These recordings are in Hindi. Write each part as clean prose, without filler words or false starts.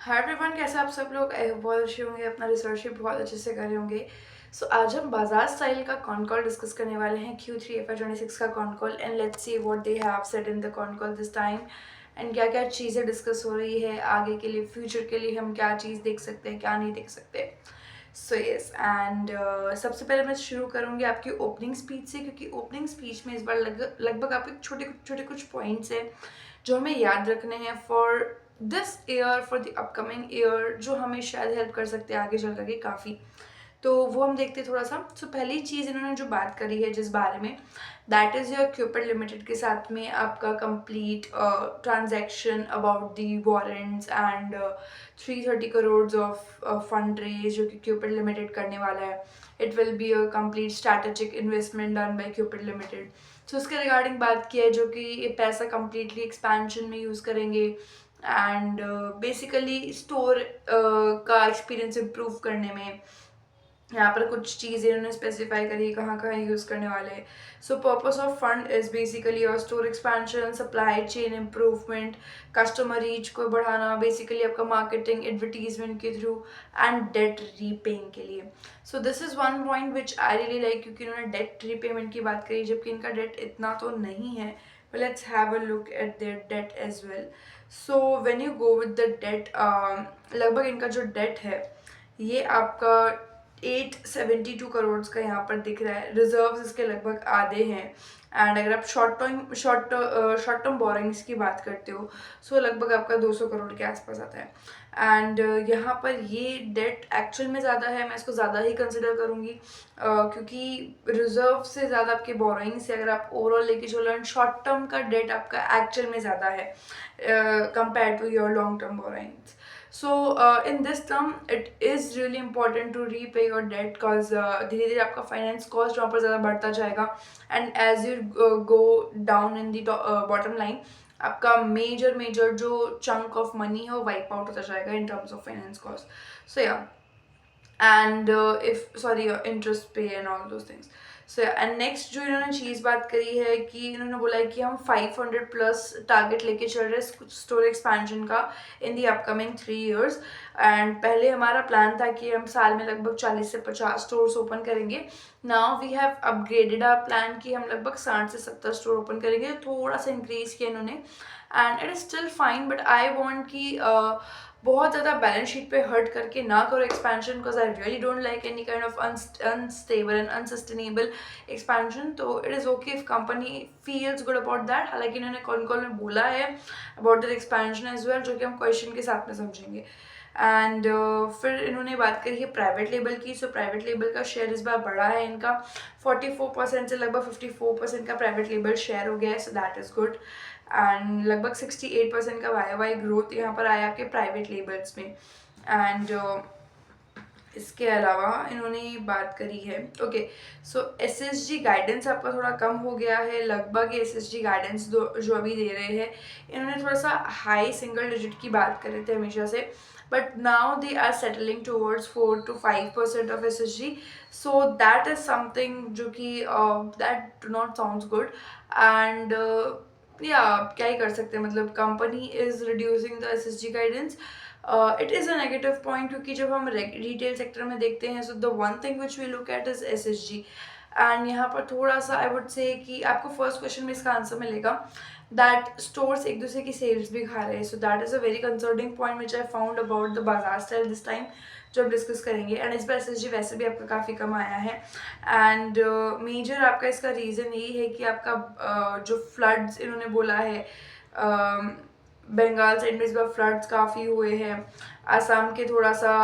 हाय एवरीवन, कैसे आप सब लोग। आई होप बहुत अच्छे होंगे, अपना रिसर्च भी बहुत अच्छे से कर रहे होंगे। सो आज हम बाजार स्टाइल का कॉन कॉल डिस्कस करने वाले हैं, Q3 FY 26 का con call, and let's see what they have said in the con call this time, and क्या क्या चीज़ें डिस्कस हो रही है आगे के लिए, फ्यूचर के लिए हम क्या चीज़ देख सकते हैं, क्या नहीं देख सकते। सो यस, एंड सबसे पहले मैं शुरू करूँगी आपकी ओपनिंग स्पीच से, क्योंकि ओपनिंग स्पीच में इस बार लगभग आपके छोटे छोटे कुछ पॉइंट्स हैं जो हमें याद रखने हैं for this year, for the upcoming year, जो हमें शायद हेल्प कर सकते हैं आगे चल करके काफ़ी। तो वो हम देखते हैं थोड़ा सा। सो पहली चीज़ इन्होंने जो बात करी है जिस बारे में, that is your Cupid Limited के साथ में आपका complete transaction about the warrants and 330 crore of fund raise जो कि क्यूपिड लिमिटेड करने वाला है। It will be a complete strategic investment done by Cupid Limited. तो उसके रिगार्डिंग बात की है, जो कि ये पैसा कंप्लीटली एक्सपेंशन में यूज़ करेंगे एंड बेसिकली स्टोर का एक्सपीरियंस इम्प्रूव करने में। यहाँ पर कुछ चीज़ें इन्होंने स्पेसिफाई करी कहाँ कहाँ यूज़ करने वाले हैं। So purpose of fund is basically और store expansion, supply chain improvement, customer reach को बढ़ाना, बेसिकली आपका मार्केटिंग एडवर्टीजमेंट के थ्रू, एंड डेट रीपेइंग के लिए। So this is one point which I really like, क्योंकि इन्होंने डेट रीपेमेंट की बात करी, जबकि इनका डेट इतना तो नहीं है। but let's have a look at their debt as well. So when you go with the debt, लगभग इनका जो डेट है ये आपका 872 करोड़ का यहाँ पर दिख रहा है। रिजर्व्स इसके लगभग आधे हैं, एंड अगर आप शॉर्ट टर्म बोरिंग्स की बात करते हो, सो लगभग आपका 200 करोड़ के आसपास आता है। एंड यहाँ पर ये डेट एक्चुअल में ज़्यादा है, मैं इसको ज़्यादा ही कंसिडर करूँगी, क्योंकि रिजर्व से ज़्यादा आपके बोरिंग से अगर आप ओवरऑल लेके चलो, एंड शॉर्ट टर्म का डेट आपका एक्चुअल में ज़्यादा है compare to your long term borrowings. So in this term, it is really important to repay your debt, cause धीरे धीरे आपका फाइनेंस कॉस्ट वहाँ पर ज़्यादा बढ़ता जाएगा, and as you go down in the bottom line, आपका मेजर जो चंक ऑफ मनी है वो वाइप आउट होता जाएगा in terms of finance cost. So yeah, and if sorry interest pay and all those things. So and next जो इन्होंने चीज़ बात करी है कि इन्होंने बोला है कि हम 500 प्लस टारगेट लेके चल रहे हैं स्टोर एक्सपेंशन का इन दी अपकमिंग 3 years. एंड पहले हमारा प्लान था कि हम साल में लगभग 40 से 50 स्टोर्स ओपन करेंगे. Now we have upgraded our plan कि हम लगभग 60 से 70 स्टोर ओपन करेंगे. थोड़ा सा इंक्रीज किया इन्होंने, and it is still fine, but I want कि बहुत ज़्यादा बैलेंस शीट पे हर्ट करके ना करो expansion, because I really don't like any kind of unstable and unsustainable expansion. तो it is okay if company feels good about that. हालांकि इन्होंने कॉन कॉल में बोला है about the expansion as well, जो कि हम क्वेश्चन के साथ में समझेंगे. एंड फिर इन्होंने बात करी है प्राइवेट लेबल की. सो प्राइवेट लेबल का शेयर इस बार बढ़ा है इनका, 44% से लगभग 54% का प्राइवेट लेबल शेयर हो गया है. So that is good, and लगभग 68% का वाई ग्रोथ यहाँ पर आया आपके प्राइवेट लेबल्स में. एंड इसके अलावा इन्होंने बात करी है, ओके, सो SSG गाइडेंस आपका थोड़ा कम हो गया है. लगभग ये SSG गाइडेंस जो अभी दे रहे हैं, इन्होंने थोड़ा सा हाई सिंगल डिजिट की बात कर रहे थे हमेशा से, but now they are settling towards 4 to 5% of SSG. So that is something जो कि that do not sounds good. And या क्या ही कर सकते हैं, मतलब company is reducing the SSG guidance. It is a negative point, क्योंकि जब हम रिटेल सेक्टर में देखते हैं, so the one thing which we look at is SSG. And यहाँ पर थोड़ा सा आई वुड से कि आपको फर्स्ट क्वेश्चन में इसका आंसर मिलेगा दैट स्टोर्स एक दूसरे की सेल्स भी खा रहे हैं. सो that is a very concerning point which I found about the बाजार स्टाइल दिस टाइम, जो हम डिस्कस करेंगे. एंड इस बार SSG वैसे भी आपका काफ़ी कम आया है, एंड मेजर आपका इसका रीज़न यही है कि आपका जो फ्लड्स इन्होंने बोला है, बंगाल साइड में इस बार फ्लड्स काफ़ी हुए हैं. आसाम के थोड़ा सा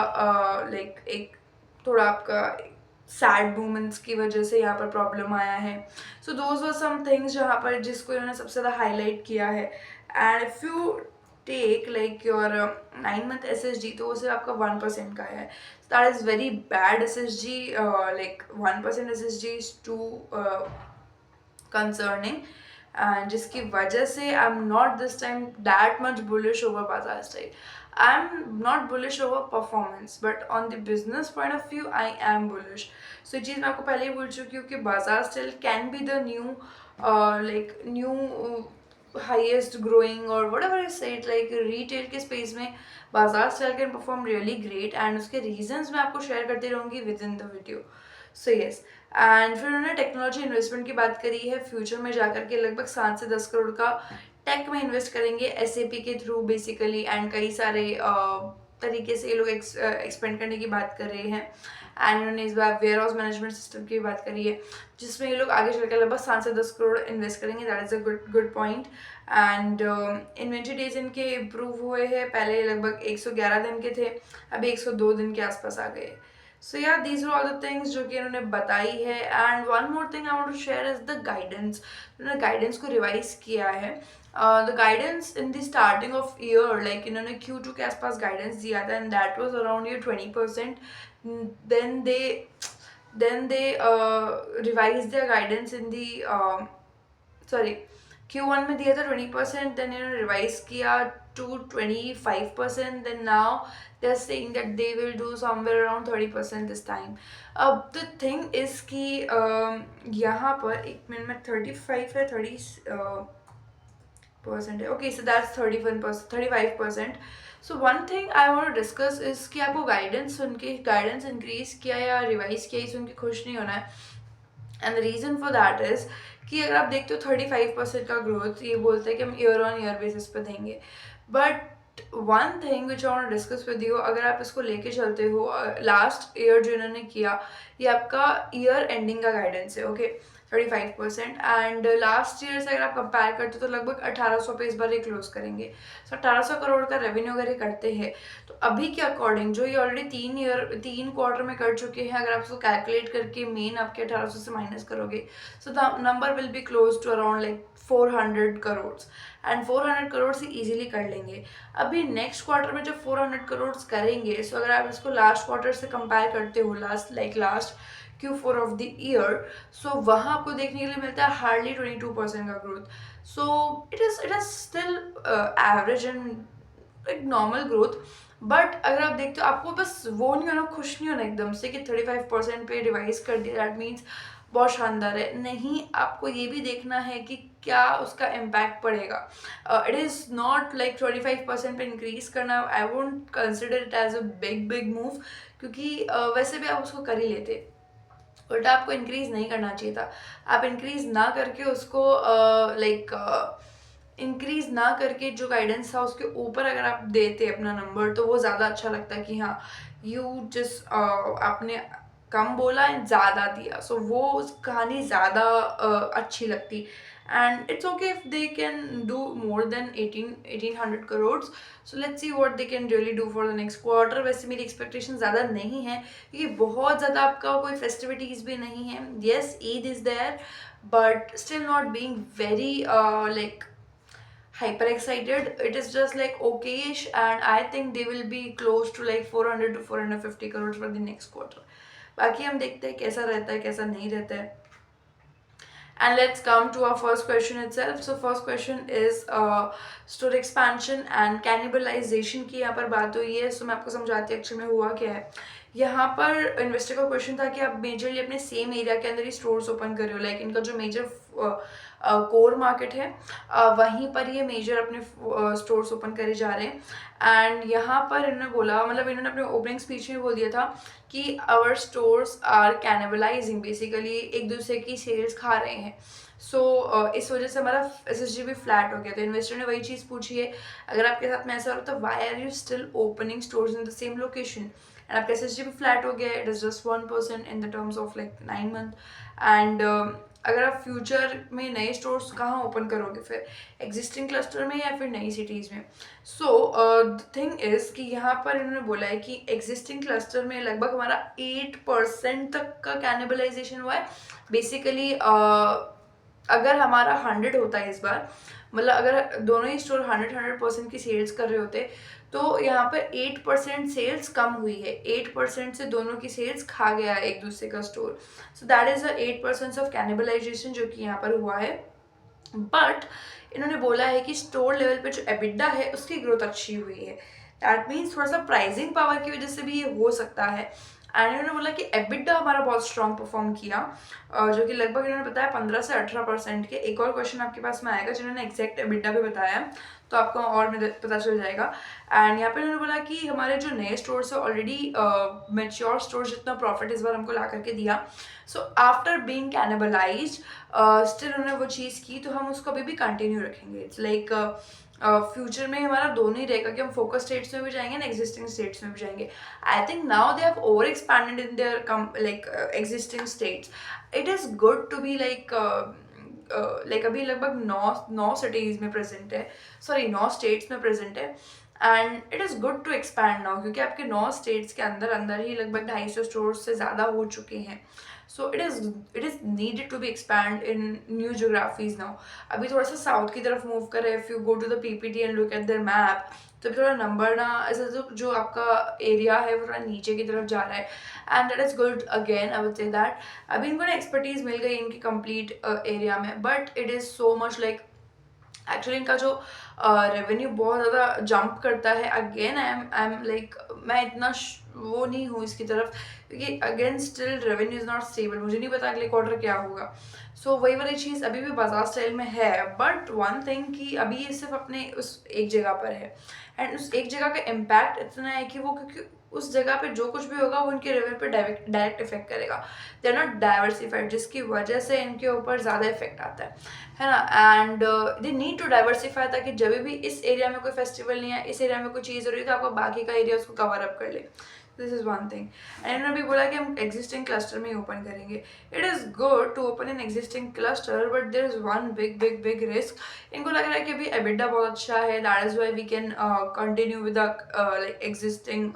लाइक एक थोड़ा आपका सैड मोमेंट्स की वजह से यहाँ पर प्रॉब्लम आया है. So those were some things जहाँ पर जिसको इन्होंने सबसे ज़्यादा हाईलाइट किया है. And if you take like your 9 month SSG, तो वो सिर्फ आपका 1% का है. That is very bad SSG. Like 1% SSG is too concerning, जिसकी वजह से I am not this time that much bullish over Baazar Style. I am not bullish over performance, but on the business point of view I am bullish. So ये चीज़ मैं आपको पहले ही बोल चुकी हूँ कि Baazar Style can be the new like new highest growing और whatever is said, like retail के स्पेस में Baazar Style can perform really great, and उसके रीजंस मैं आपको शेयर करती रहूँगी within the video. So yes. And फिर उन्होंने टेक्नोलॉजी इन्वेस्टमेंट की बात करी है. फ्यूचर में जाकर के लगभग 7 से 10 करोड़ का टेक में इन्वेस्ट करेंगे SAP के थ्रू बेसिकली, एंड कई सारे तरीके से ये लोग एक्सपेंड करने की बात कर रहे हैं. एंड इन्होंने इस बार वेयर हाउस मैनेजमेंट सिस्टम की बात करी है, जिसमें ये लोग आगे चलकर लगभग 7 से 10 करोड़ इन्वेस्ट करेंगे. That is a good point. And inventory days इनके इम्प्रूव हुए हैं. पहले लगभग 111 दिन के थे, अभी 102 दिन के आसपास आ गए. सो या these are all the things जो कि इन्होंने बताई है. And one more thing I want to share is the guidance. उन्होंने गाइडेंस को रिवाइज किया है. The guidance in the starting of year, like इन्होंने Q2 के आसपास गाइडेंस दिया था, एंड दैट वाज अराउंड ये 20%. then they then they revise their guidance in the sorry, Q1 में दिया था 20%, then इन्होंने रिवाइज किया to 25%, then now they're saying that they will do somewhere around 30% this time. अब the thing is कि यहाँ पर एक मिनट में 35 है, 30% है. Okay, so that's 31%, 35%. So one thing I want to discuss is कि आपको गाइडेंस सुन के गाइडेंस इंक्रीज किया या रिवाइज किया, सुन के खुश नहीं होना है. And the reason for that is कि अगर आप देखते हो 35% का ग्रोथ ये बोलते हैं कि हम ईयर ऑन ईयर बेसिस पे देंगे. But one thing which I want to discuss with you, अगर आप इसको लेके चलते हो, लास्ट ईयर जो इन्होंने किया ये आपका ईयर एंडिंग का गाइडेंस है. ओके, 35%. एंड लास्ट ईयर से अगर आप कंपेयर करते हो तो लगभग 1800 पे इस बार ये क्लोज करेंगे. सो 1800 करोड़ का रेवेन्यू अगर ये करते हैं तो अभी के अकॉर्डिंग जो ये ऑलरेडी 3 क्वार्टर में कर चुके हैं, अगर आप उसको कैलकुलेट करके मेन आपके 1800 से माइनस करोगे, so the number will be close to around like 400 crore. And 400 crore से इजीली कर लेंगे. अभी नेक्स्ट क्वार्टर में जब 400 करोड़ करेंगे, सो अगर आप इसको लास्ट क्वार्टर से कंपेयर करते हो, last Q4 of the year, so वहाँ आपको देखने के लिए मिलता है हार्डली 22% का growth. So it is still average and एक नॉर्मल ग्रोथ. बट अगर आप देखते हो, आपको बस वो नहीं होना, खुश नहीं होना एकदम से कि 35% पे रिवाइज कर दिया दैट मीन्स बहुत शानदार है. नहीं, आपको ये भी देखना है कि क्या उसका इम्पैक्ट पड़ेगा. इट इज़ नॉट लाइक 25% पे इंक्रीज करना. I won't consider it as a big move, क्योंकि वैसे भी आप उसको कर ही लेते. उल्टा आपको इंक्रीज नहीं करना चाहिए था. आप इंक्रीज ना करके उसको इंक्रीज ना करके जो गाइडेंस था उसके ऊपर अगर आप देते अपना नंबर, तो वो ज़्यादा अच्छा लगता है कि हाँ यू जस्ट आपने कम बोला एंड ज़्यादा दिया. सो वो उस कहानी ज़्यादा अच्छी लगती. And it's okay if they can do more than 1800 crore. So let's see what they can really do for the next quarter. वैसे मेरी एक्सपेक्टेशन ज़्यादा नहीं है, क्योंकि बहुत ज़्यादा आपका कोई फेस्टिविटीज़ भी नहीं है. Yes, Eid is there, but still not being very like hyper excited. It is just like okayish, and I think they will be close to like 400 to 450 crores for the next quarter. बाकी हम देखते हैं कैसा रहता है कैसा नहीं रहता है. And let's come to our first question itself. So first question is store expansion and cannibalization की यहाँ पर बात हुई है. So मैं आपको समझाती हूँ एक्चुअली में हुआ क्या है. यहाँ पर इन्वेस्टर का क्वेश्चन था कि आप मेजरली अपने सेम एरिया के अंदर ही स्टोर्स ओपन कर रहे हो, लाइक इनका जो मेजर कोर मार्केट है वहीं पर ये मेजर अपने स्टोर्स ओपन करे जा रहे हैं. एंड यहाँ पर इन्होंने बोला, मतलब इन्होंने अपने ओपनिंग स्पीच में बोल दिया था कि आवर स्टोर्स आर कैनिबलाइजिंग, बेसिकली एक दूसरे की सेल्स खा रहे हैं. सो इस वजह से हमारा SSG भी फ्लैट हो गया. तो इन्वेस्टर ने वही चीज़ पूछी है, अगर आपके साथ में ऐसा हो तो why are you still opening stores in the same location. And आपका SSG भी फ्लैट हो गया है. It is just 1% in the terms of like 9 month. And अगर आप फ्यूचर में नए स्टोर्स कहाँ ओपन करोगे, फिर एग्जिस्टिंग क्लस्टर में या फिर नई सिटीज़ में. सो द थिंग इज़ कि यहाँ पर इन्होंने बोला है कि एग्जिस्टिंग क्लस्टर में लगभग हमारा 8% तक का कैनिबलाइजेशन हुआ है. बेसिकली अगर हमारा 100 होता है इस बार, मतलब अगर दोनों ही स्टोर 100% की सेल्स कर रहे होते, तो यहाँ पर 8% सेल्स कम हुई है. 8% से दोनों की सेल्स खा गया है एक दूसरे का store. So that is a 8% of cannibalisation जो कि यहाँ पर हुआ है. बट इन्होंने बोला है कि स्टोर लेवल पे जो एबिडा है उसकी ग्रोथ अच्छी हुई है. दैट मीन्स थोड़ा सा प्राइसिंग पावर की वजह से भी ये हो सकता है. एंड इन्होंने बोला कि एबिटा हमारा बहुत स्ट्रॉन्ग परफॉर्म किया, जो कि लगभग इन्होंने बताया 15 से 18% के। एक और क्वेश्चन आपके पास में आएगा जिन्होंने एग्जैक्ट एबिटा भी बताया, तो आपको और पता चल जाएगा। एंड यहाँ पे इन्होंने बोला कि हमारे जो नए स्टोर्स है ऑलरेडी मेच्योर स्टोर जितना प्रॉफिट इस बार हमको ला करके दिया, सो आफ्टर बीइंग कैनिबलाइज्ड स्टिल उन्होंने वो चीज़ की, तो हम उसको अभी भी कंटिन्यू रखेंगे। इट्स लाइक फ्यूचर में हमारा दोनों ही रहेगा कि हम फोकस स्टेट्स में भी जाएंगे ना एग्जिस्टिंग स्टेट्स में भी जाएंगे। I think now they have over expanded in their like existing states. It is good to be like अभी लगभग 9 सिटीज़ में प्रेजेंट है, सॉरी 9 स्टेट्स में प्रेजेंट है। And it is good to expand now, क्योंकि आपके 9 स्टेट्स के अंदर अंदर ही लगभग 250 स्टोर्स से ज़्यादा हो चुके हैं। So it is needed to be expand in new geographies now. अभी थोड़ा सा साउथ की तरफ मूव कर रहे हैं। If you go to the PPT and look at their map, तो थोड़ा नंबर ना ऐसा जो आपका एरिया है वो थोड़ा नीचे की तरफ जा रहा है, and that is good. Again I would say that अभी इनको ना एक्सपर्टीज मिल गई इनकी कंप्लीट एरिया में, but it is so much like actually इनका जो रेवेन्यू बहुत ज़्यादा जंप करता है। अगेन आई एम लाइक मैं इतना वो नहीं हूँ इसकी तरफ, क्योंकि again still revenue is not stable, मुझे नहीं पता अगले क्वार्टर क्या होगा। सो वही वाली चीज़ अभी भी बाजार स्टाइल में है, बट वन थिंग कि अभी ये सिर्फ अपने उस एक जगह पर है, एंड उस एक जगह का इम्पैक्ट इतना है कि वो, क्योंकि उस जगह पे जो कुछ भी होगा वो उनके रेवेन्यू पे डायरेक्ट इफेक्ट करेगा। दे आर नॉट डाइवर्सिफाइड, जिसकी वजह से इनके ऊपर ज़्यादा इफेक्ट आता है ना। And they need to diversify, ताकि जब भी इस एरिया में कोई फेस्टिवल नहीं है, इस एरिया में कोई चीज़ हो रही है, तो आपका बाकी का एरिया उसको कवर अप कर ले। This is one thing. And इन्होंने भी बोला कि हम एग्जिस्टिंग क्लस्टर में ही ओपन करेंगे। It is good to open in existing cluster, but there is one big big big risk. इनको लग रहा है कि अभी एबिटा बहुत अच्छा है, that is why we can continue with the like existing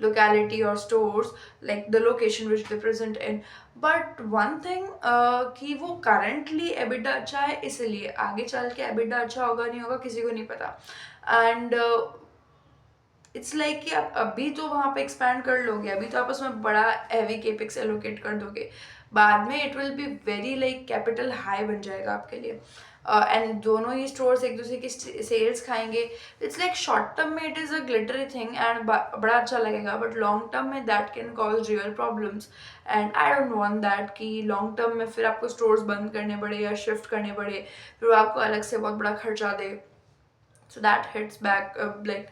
locality or stores, like the location which they present in. But one thing कि वो currently EBITDA अच्छा है, इसलिए आगे चल के EBITDA अच्छा होगा नहीं होगा किसी को नहीं पता। एंड इट्स लाइक कि आप अभी तो वहाँ पे एक्सपैंड कर लोगे, अभी तो आप उसमें बड़ा हैवी केपिक्स एलोकेट कर दोगे, बाद में it will be very like capital high बन जाएगा आपके लिए। एंड दोनों ही स्टोर्स एक दूसरे की सेल्स खाएंगे। इट्स लाइक शॉर्ट टर्म में it is a glittery thing and बड़ा अच्छा लगेगा, बट लॉन्ग टर्म में that can cause real problems, and I don't want that कि लॉन्ग टर्म में फिर आपको स्टोर्स बंद करने पड़े या शिफ्ट करने पड़े, फिर आपको अलग से बहुत बड़ा खर्चा दे। So that hits back like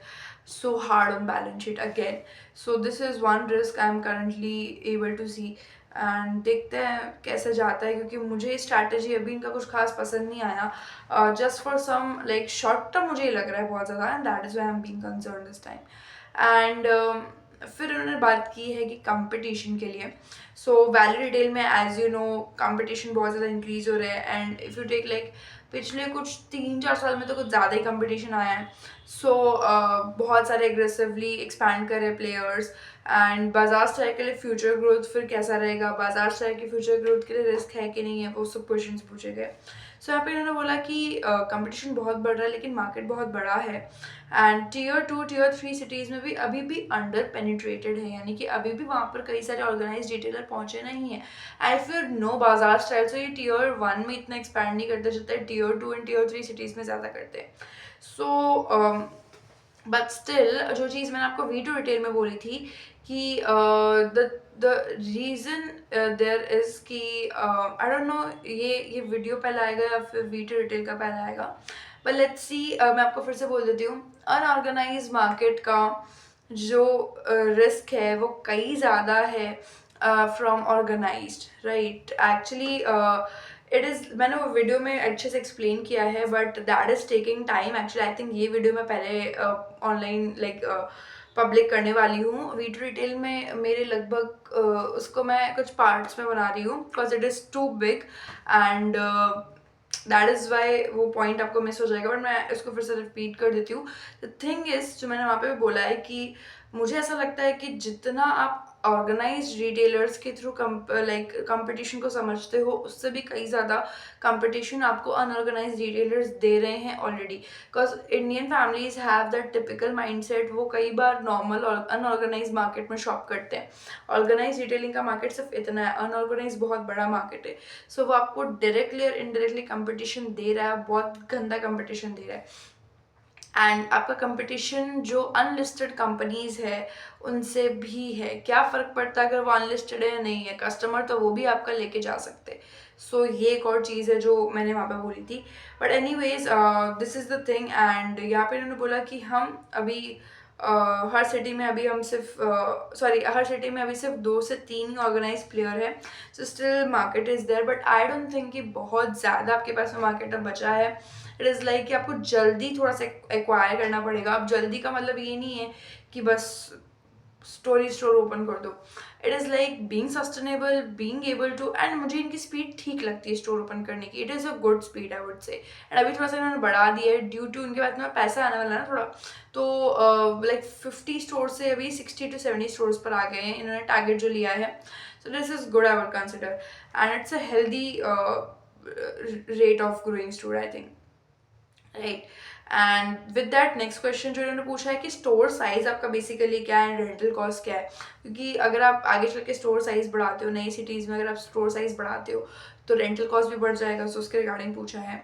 so hard on balance sheet again. So this is one risk I'm currently able to see, and देखते हैं कैसे जाता है, क्योंकि मुझे स्ट्रैटेजी अभी इनका कुछ खास पसंद नहीं आया। Just for some like short term मुझे ये लग रहा है बहुत ज़्यादा, and that is why I am being concern this time. एंड फिर उन्होंने बात की है कि कंपटीशन के लिए। सो वैल्यू रिटेल में एज यू नो कंपटीशन बहुत ज़्यादा इंक्रीज हो रहा है, and if you take like पिछले कुछ 3-4 साल में तो कुछ ज़्यादा ही कंपटीशन आया है। सो बहुत सारे एग्रेसिवली एक्सपैंड कर रहे प्लेयर्स, एंड बाजार स्टाइल के लिए फ्यूचर ग्रोथ फिर कैसा रहेगा, बाजार स्टाइल की फ्यूचर ग्रोथ के लिए रिस्क है कि नहीं है, वो सब क्वेश्चंस पूछे गए। सो यहाँ पे इन्होंने बोला कि कंपटीशन बहुत बढ़ रहा है लेकिन मार्केट बहुत बड़ा है, एंड टियर 2 टियर 3 सिटीज़ में भी अभी भी अंडर पेनिट्रेटेड है, यानी कि अभी भी वहाँ पर कई सारे ऑर्गेनाइज रिटेलर पहुँचे नहीं है। एंड इफ यू नो बाजार स्टाइल, तो ये टियर 1 में इतना एक्सपैंड नहीं करते जितना टियर 2 एंड टियर 3 सिटीज़ में ज़्यादा करते हैं। सो बट स्टिल जो चीज़ मैंने आपको वी टू रिटेल में बोली थी कि द रीज़न देयर इज़ कि आई डोंट नो ये वीडियो पहले आएगा या फिर वी टू रिटेल का पहले आएगा, बट लेट्स सी। मैं आपको फिर से बोल देती हूँ, अनऑर्गेनाइज मार्केट का जो रिस्क है वो कई ज़्यादा है from organised, right. Actually it is, मैंने वो वीडियो में अच्छे से एक्सप्लेन किया है, but that is taking time. Actually I think ये वीडियो मैं पहले ऑनलाइन लाइक पब्लिक करने वाली हूँ। वी टू रिटेल में मेरे लगभग उसको मैं कुछ पार्ट्स में बना रही हूँ, because it is too big, and that is why वो पॉइंट आपको मिस हो जाएगा, बट मैं इसको फिर से रिपीट कर देती हूँ। द थिंग इज़, जो मैंने वहाँ पे बोला है कि मुझे ऐसा लगता है कि जितना आप ऑर्गेनाइज्ड रिटेलर्स के थ्रू लाइक कंपटीशन को समझते हो, उससे भी कई ज़्यादा कंपटीशन आपको अनऑर्गेनाइज्ड रिटेलर्स दे रहे हैं already, because Indian families have that typical mindset, वो कई बार नॉर्मल और अनऑर्गेनाइज मार्केट में शॉप करते हैं। ऑर्गेनाइज रिटेलिंग का मार्केट सिर्फ इतना है, अनऑर्गेनाइज बहुत बड़ा मार्केट है। सो वो आपको डायरेक्टली और इनडायरेक्टली कंपटीशन दे रहा है, बहुत गंदा कंपटीशन दे रहा है। एंड आपका कंपटीशन जो अनलिस्टेड कंपनीज है उनसे भी है। क्या फ़र्क पड़ता है अगर वो अनलिस्टेड है या नहीं है, कस्टमर तो वो भी आपका लेके जा सकते। सो ये एक और चीज़ है जो मैंने वहाँ पे बोली थी। But any ways this is the thing. And यहाँ पे इन्होंने बोला कि हम अभी हर सिटी में अभी हम सिर्फ सॉरी हर सिटी में अभी सिर्फ 2 से 3 ही ऑर्गेनाइज प्लेयर है। So still market is there, but I don't think कि बहुत ज़्यादा आपके पास में मार्केट अब बचा है। इट इज़ लाइक कि आपको जल्दी थोड़ा सा एक्वायर करना पड़ेगा। अब जल्दी का मतलब ये नहीं है कि बस स्टोर ओपन कर दो। It is like being sustainable, being able to, and मुझे इनकी स्पीड ठीक लगती है स्टोर ओपन करने की। It is a good speed I would से। एंड अभी थोड़ा सा इन्होंने बढ़ा दिया है ड्यू टू इनके पास में पैसा आने वाला है ना थोड़ा। तो लाइक 50 स्टोर से अभी 60 to 70 स्टोर्स पर आ गए हैं इन्होंने टारगेट जो लिया है। सो this is good I would consider, and it's a healthy rate of growing store I think, right. And with that next question जो इन्होंने पूछा है कि स्टोर साइज आपका बेसिकली क्या है, रेंटल कॉस्ट क्या है। क्योंकि अगर आप आगे चल के स्टोर साइज बढ़ाते हो, नई सिटीज़ में अगर आप स्टोर साइज बढ़ाते हो तो रेंटल कॉस्ट भी बढ़ जाएगा। सो उसके रिगार्डिंग पूछा है।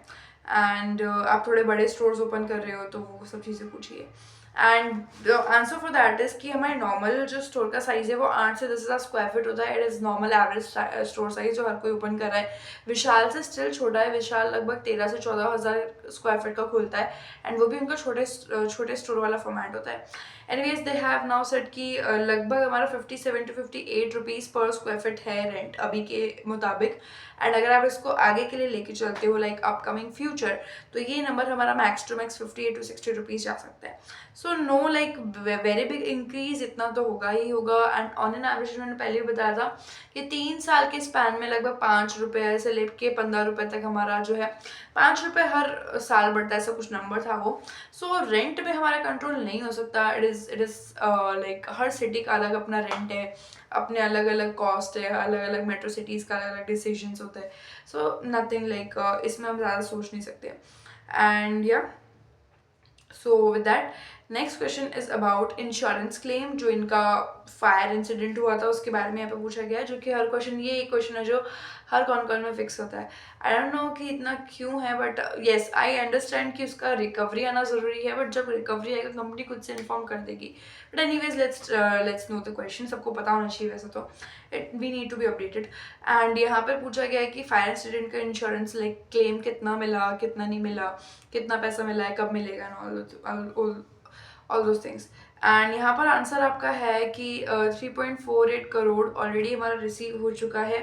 एंड आप थोड़े बड़े स्टोर्स ओपन कर रहे हो तो वो सब चीज़ें पूछिए। And the answer for that is कि हमारे नॉर्मल जो स्टोर का साइज़ है वो 8 से 10 हज़ार स्क्वायर फीट होता है। It is normal average store size जो हर कोई ओपन कर रहा है। विशाल से स्टिल छोटा है। विशाल लगभग 13 से 14 हज़ार स्क्वायर फीट का खुलता है, एंड वो भी उनका छोटे स्टोर वाला फॉर्मेट होता है। Anyways they have now set कि लगभग हमारा 57 to 58 रुपीज़ पर स्क्वायर फीट है रेंट अभी के मुताबिक। एंड अगर आप इसको आगे के लिए लेके चलते हो लाइक अपकमिंग फ्यूचर, तो ये नंबर हमारा max to max 58 to 60 rupees जा सकता है। So no like very big increase, इतना तो होगा ही होगा। एंड ऑन एन एवरेज मैंने पहले भी बताया था कि 3 साल के स्पैन में लगभग 5 रुपये से लेके 15 रुपये तक हमारा जो है 5 रुपये हर साल बढ़ता है, ऐसा कुछ नंबर था वो। सो रेंट पे हमारा कंट्रोल नहीं हो सकता। It is like her city का अलग अपना रेंट है, अपने अलग अलग कॉस्ट है, अलग अलग मेट्रो सिटीज़ का अलग अलग डिसीजंस होते हैं। सो नथिंग लाइक इसमें हम ज़्यादा सोच नहीं सकते। एंड या so with that next question is about insurance claim. जो इनका फायर इंसिडेंट हुआ था उसके बारे में यहाँ पे पूछा गया है, जो कि हर क्वेश्चन ये एक क्वेश्चन है जो हर कॉन में फिक्स होता है। आई डोंट नो कि इतना क्यों है, बट येस आई अंडरस्टैंड कि उसका रिकवरी आना ज़रूरी है। बट जब रिकवरी आएगा कंपनी खुद से इन्फॉर्म कर देगी। But anyways let's know the question. सबको पता होना चाहिए वैसे तो, it we need to be updated. And यहाँ पर पूछा गया है कि फायर इंसिडेंट का इंश्योरेंस लाइक क्लेम कितना मिला, कितना नहीं मिला, कितना पैसा मिला है, कब मिलेगा, ऑल दोज थिंग्स। एंड यहाँ पर आंसर आपका है कि 3.48 करोड़ ऑलरेडी हमारा रिसीव हो चुका है।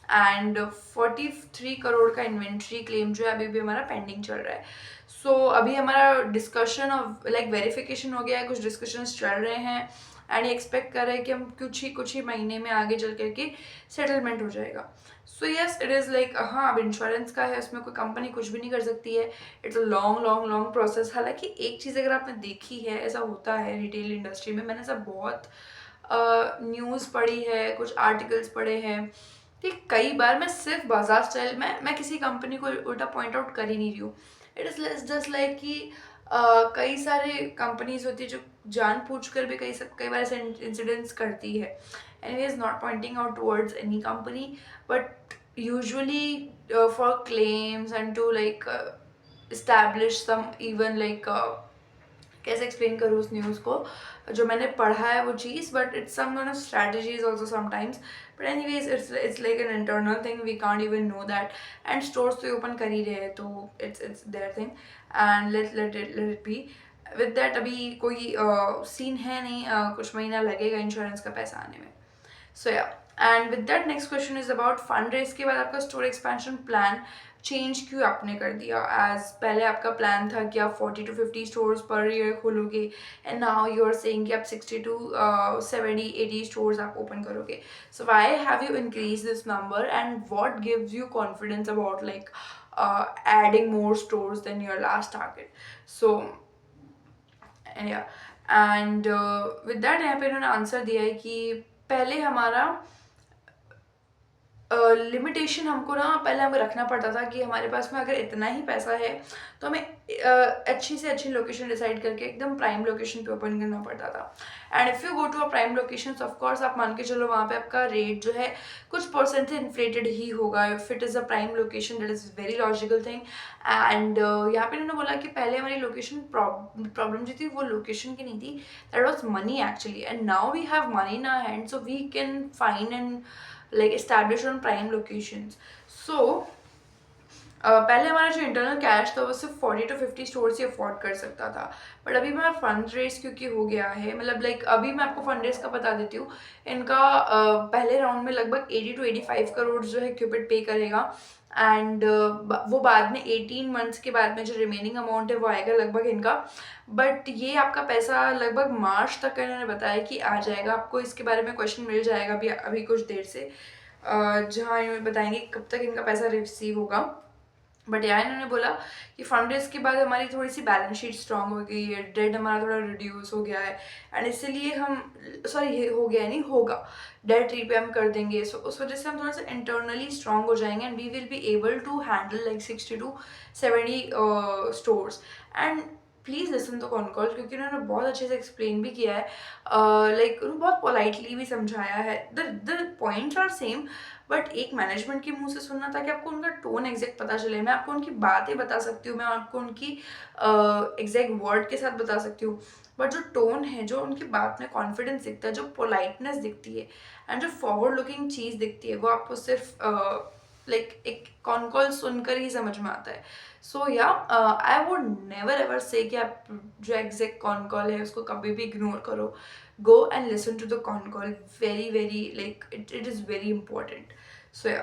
एंड 43 करोड़ का इन्वेंट्री क्लेम जो है अभी भी हमारा पेंडिंग चल रहा है। सो अभी हमारा डिस्कशन ऑफ लाइक वेरिफिकेशन हो गया है, कुछ डिस्कशंस चल रहे हैं। एंड ये एक्सपेक्ट कर रहे हैं कि हम कुछ ही महीने में आगे चल करके सेटलमेंट हो जाएगा। So yes it is like हाँ अब इंश्योरेंस का है, उसमें कोई कंपनी कुछ भी नहीं कर सकती है। It's a long long long process. हालांकि एक चीज़ अगर आपने देखी है, ऐसा होता है रिटेल इंडस्ट्री में, मैंने ऐसा बहुत न्यूज़ पढ़ी है, कुछ आर्टिकल्स पढ़े हैं कि कई बार मैं सिर्फ बाजार स्टाइल में मैं किसी कंपनी को उल्टा पॉइंट आउट कर ही नहीं रही हूँ। इट इज़ जस्ट लाइक कि कई सारे कंपनीज होती है जो जानबूझकर भी कई बार ऐसे इंसिडेंट्स करती है। Anyways not pointing out towards any company, but usually for claims and to like establish some even like कैसे एक्सप्लेन करूँ उस न्यूज़ को जो मैंने पढ़ा है वो चीज़, but it's some kind of strategies also sometimes. But anyways it's like an internal thing, we can't even know that. And stores तो ओपन कर ही रहे हैं तो it's their thing. And let it be with that. अभी कोई सीन है नहीं, कुछ महीना लगेगा इंश्योरेंस का पैसा आने में। So yeah and with that next question is about fund raise के बाद आपका स्टोर एक्सपेंशन प्लान चेंज क्यों आपने कर दिया। एज पहले आपका प्लान था कि आप 40 to 50 स्टोर्स पर ईयर खोलोगे, and now you are saying कि आप 60 to 70 80 स्टोर्स आप ओपन करोगे। So why have you increase this number and what gives you confidence about like adding more stores than your last target? So yeah, and with that यहाँ पे इन्होंने आंसर दिया है कि पहले हमारा लिमिटेशन हमको ना पहले हमें रखना पड़ता था कि हमारे पास में अगर इतना ही पैसा है तो हमें अच्छी से अच्छी लोकेशन डिसाइड करके एकदम प्राइम लोकेशन पे ओपन करना पड़ता था। And if you go to a prime location, of course आप मान के चलो वहाँ पे आपका रेट जो है कुछ परसेंट से इन्फ्लेटेड ही होगा। If it is a prime location, that is very logical thing. And यहाँ पे इन्होंने बोला कि पहले हमारी लोकेशन प्रॉब्लम जो थी वो लोकेशन की नहीं थी, that was money actually, and now we have money in our hand, so we can find and like establish on prime locations. सो पहले हमारा जो इंटरनल कैश था वो सिर्फ 40 to 50 स्टोर्स ही अफोर्ड कर सकता था। बट अभी मेरा फंड रेस क्योंकि हो गया है, मतलब लाइक अभी मैं आपको फंड रेस का बता देती हूँ। इनका पहले राउंड में लगभग 80 to 85 करोड़ जो है क्यूपिड पे करेगा। एंड वो बाद में 18 मंथ्स के बाद में जो रिमेनिंग अमाउंट है वो आएगा लगभग इनका। बट ये आपका पैसा लगभग मार्च तक का इन्होंने बताया कि आ जाएगा। आपको इसके बारे में क्वेश्चन मिल जाएगा अभी अभी कुछ देर से, जहाँ इन्होंने बताएंगे कब तक इनका पैसा रिसीव होगा। बट यहाँ इन्होंने बोला कि फंड रेज के बाद हमारी थोड़ी सी बैलेंस शीट स्ट्रांग हो गई है, डेट हमारा थोड़ा रिड्यूस हो गया है, एंड इसलिए हम, सॉरी ये हो गया नहीं, होगा, डेट रीपे हम कर देंगे। सो उस वजह से हम थोड़ा सा इंटरनली स्ट्रांग हो जाएंगे and we will be able to handle like 60 to 70 stores. And please listen तो कॉन कॉल, क्योंकि उन्होंने बहुत अच्छे से एक्सप्लेन भी किया है, लाइक उन्होंने बहुत पोलाइटली भी समझाया है। The points are same, but एक मैनेजमेंट के मुंह से सुनना ताकि आपको उनका टोन एग्जैक्ट पता चले। मैं आपको उनकी बातें बता सकती हूँ, मैं आपको उनकी एग्जैक्ट वर्ड के साथ बता सकती हूँ, बट जो टोन है, जो उनकी बात में कॉन्फिडेंस दिखता है, जो पोलाइटनेस दिखती है एंड जो फॉरवर्ड लुकिंग चीज़ दिखती है, वो आपको सिर्फ लाइक एक कॉन कॉल सुनकर ही समझ में आता है। सो या आई वुड नेवर एवर से कि आप जो एग्जैक्ट कॉन कॉल है उसको कभी भी इग्नोर करो। go and listen to the con call, very like it is very important. So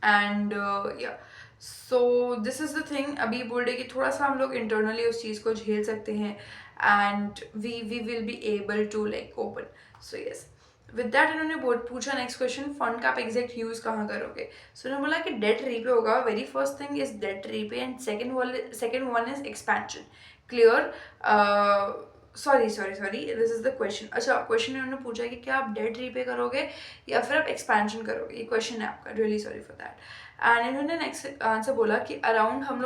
and yeah, so this is the thing। अभी बोल रहे कि थोड़ा सा हम लोग इंटरनली उस चीज़ को झेल सकते हैं and we will be able to like open. So yes, with that इन्होंने पूछा नेक्स्ट क्वेश्चन, फंड का आप एग्जैक्ट यूज़ कहाँ करोगे। सो उन्होंने बोला कि डेट रीपे होगा, very first thing is debt repay and second one is expansion. Clear, sorry this is the question. अच्छा, क्वेश्चन इन्होंने पूछा है कि क्या आप डेट रीपे करोगे या फिर आप एक्सपेंशन करोगे, ये क्वेश्चन है आपका, really sorry for that. And इन्होंने नेक्स्ट आंसर बोला कि अराउंड हम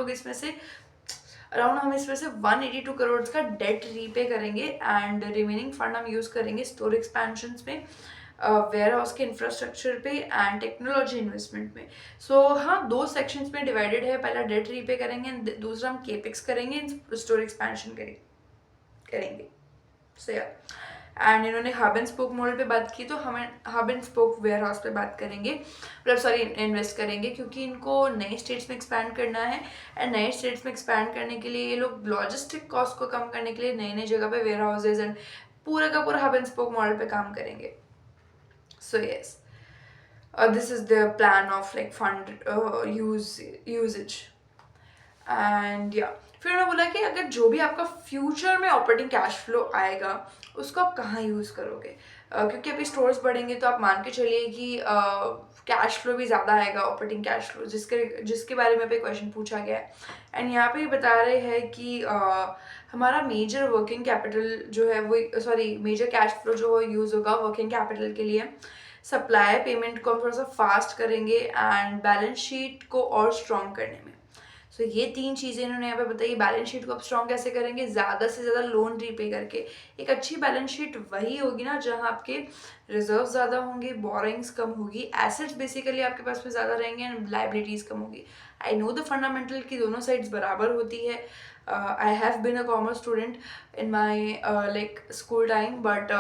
इसमें से 182 करोड़ का डेट रीपे करेंगे एंड रिमेनिंग फंड हम यूज़ करेंगे स्टोर एक्सपेंशन में, वेयर हाउस के इंफ्रास्ट्रक्चर पे एंड टेक्नोलॉजी इन्वेस्टमेंट में। सो हाँ, दो सेक्शंस में डिवाइडेड है, पहला डेट रीपे करेंगे एंड दूसरा हम केपिक्स करेंगे, स्टोर एक्सपेंशन करेंगे। सो या, एंड इन्होंने हब एंड स्पोक मॉडल पे बात की, तो हम hub and spoke warehouse पे बात करेंगे, मतलब सॉरी इन्वेस्ट करेंगे, क्योंकि इनको नए स्टेट्स में एक्सपैंड करना है एंड नए स्टेट्स में एक्सपैंड करने के लिए ये लोग लॉजिस्टिक कॉस्ट को कम करने के लिए नई नई जगह पे वेयर हाउसेज एंड पूरा का पूरा हब एंड स्पोक मॉडल पे काम करेंगे। So yes, this is the plan of like fund usage। And या, फिर उन्होंने बोला कि अगर जो भी आपका फ्यूचर में ऑपरेटिंग कैश फ्लो आएगा उसको आप कहाँ यूज़ करोगे, क्योंकि अभी स्टोर्स बढ़ेंगे तो आप मान के चलिए कि कैश फ्लो भी ज़्यादा आएगा, ऑपरेटिंग कैश फ्लो, जिसके बारे में भी क्वेश्चन पूछा गया है। एंड यहाँ पे बता रहे हैं कि हमारा मेजर वर्किंग कैपिटल जो है वो, सॉरी मेजर कैश फ्लो जो है यूज़ होगा वर्किंग कैपिटल के लिए, सप्लाई पेमेंट को हम थोड़ा सा फास्ट करेंगे एंड बैलेंस शीट को और स्ट्रॉन्ग करने में। सो ये तीन चीज़ें इन्होंने यहाँ पे बताई। बैलेंस शीट को आप स्ट्रॉन्ग कैसे करेंगे, ज़्यादा से ज़्यादा लोन रीपे करके। एक अच्छी बैलेंस शीट वही होगी ना जहाँ आपके रिजर्व ज़्यादा होंगे, बोरिंग्स कम होगी, एसेट्स बेसिकली आपके पास में ज़्यादा रहेंगे एंड लाइबिलिटीज़ कम होगी। आई नो द फंडामेंटल की दोनों साइड्स बराबर होती है। I have been a commerce student in my like school time, but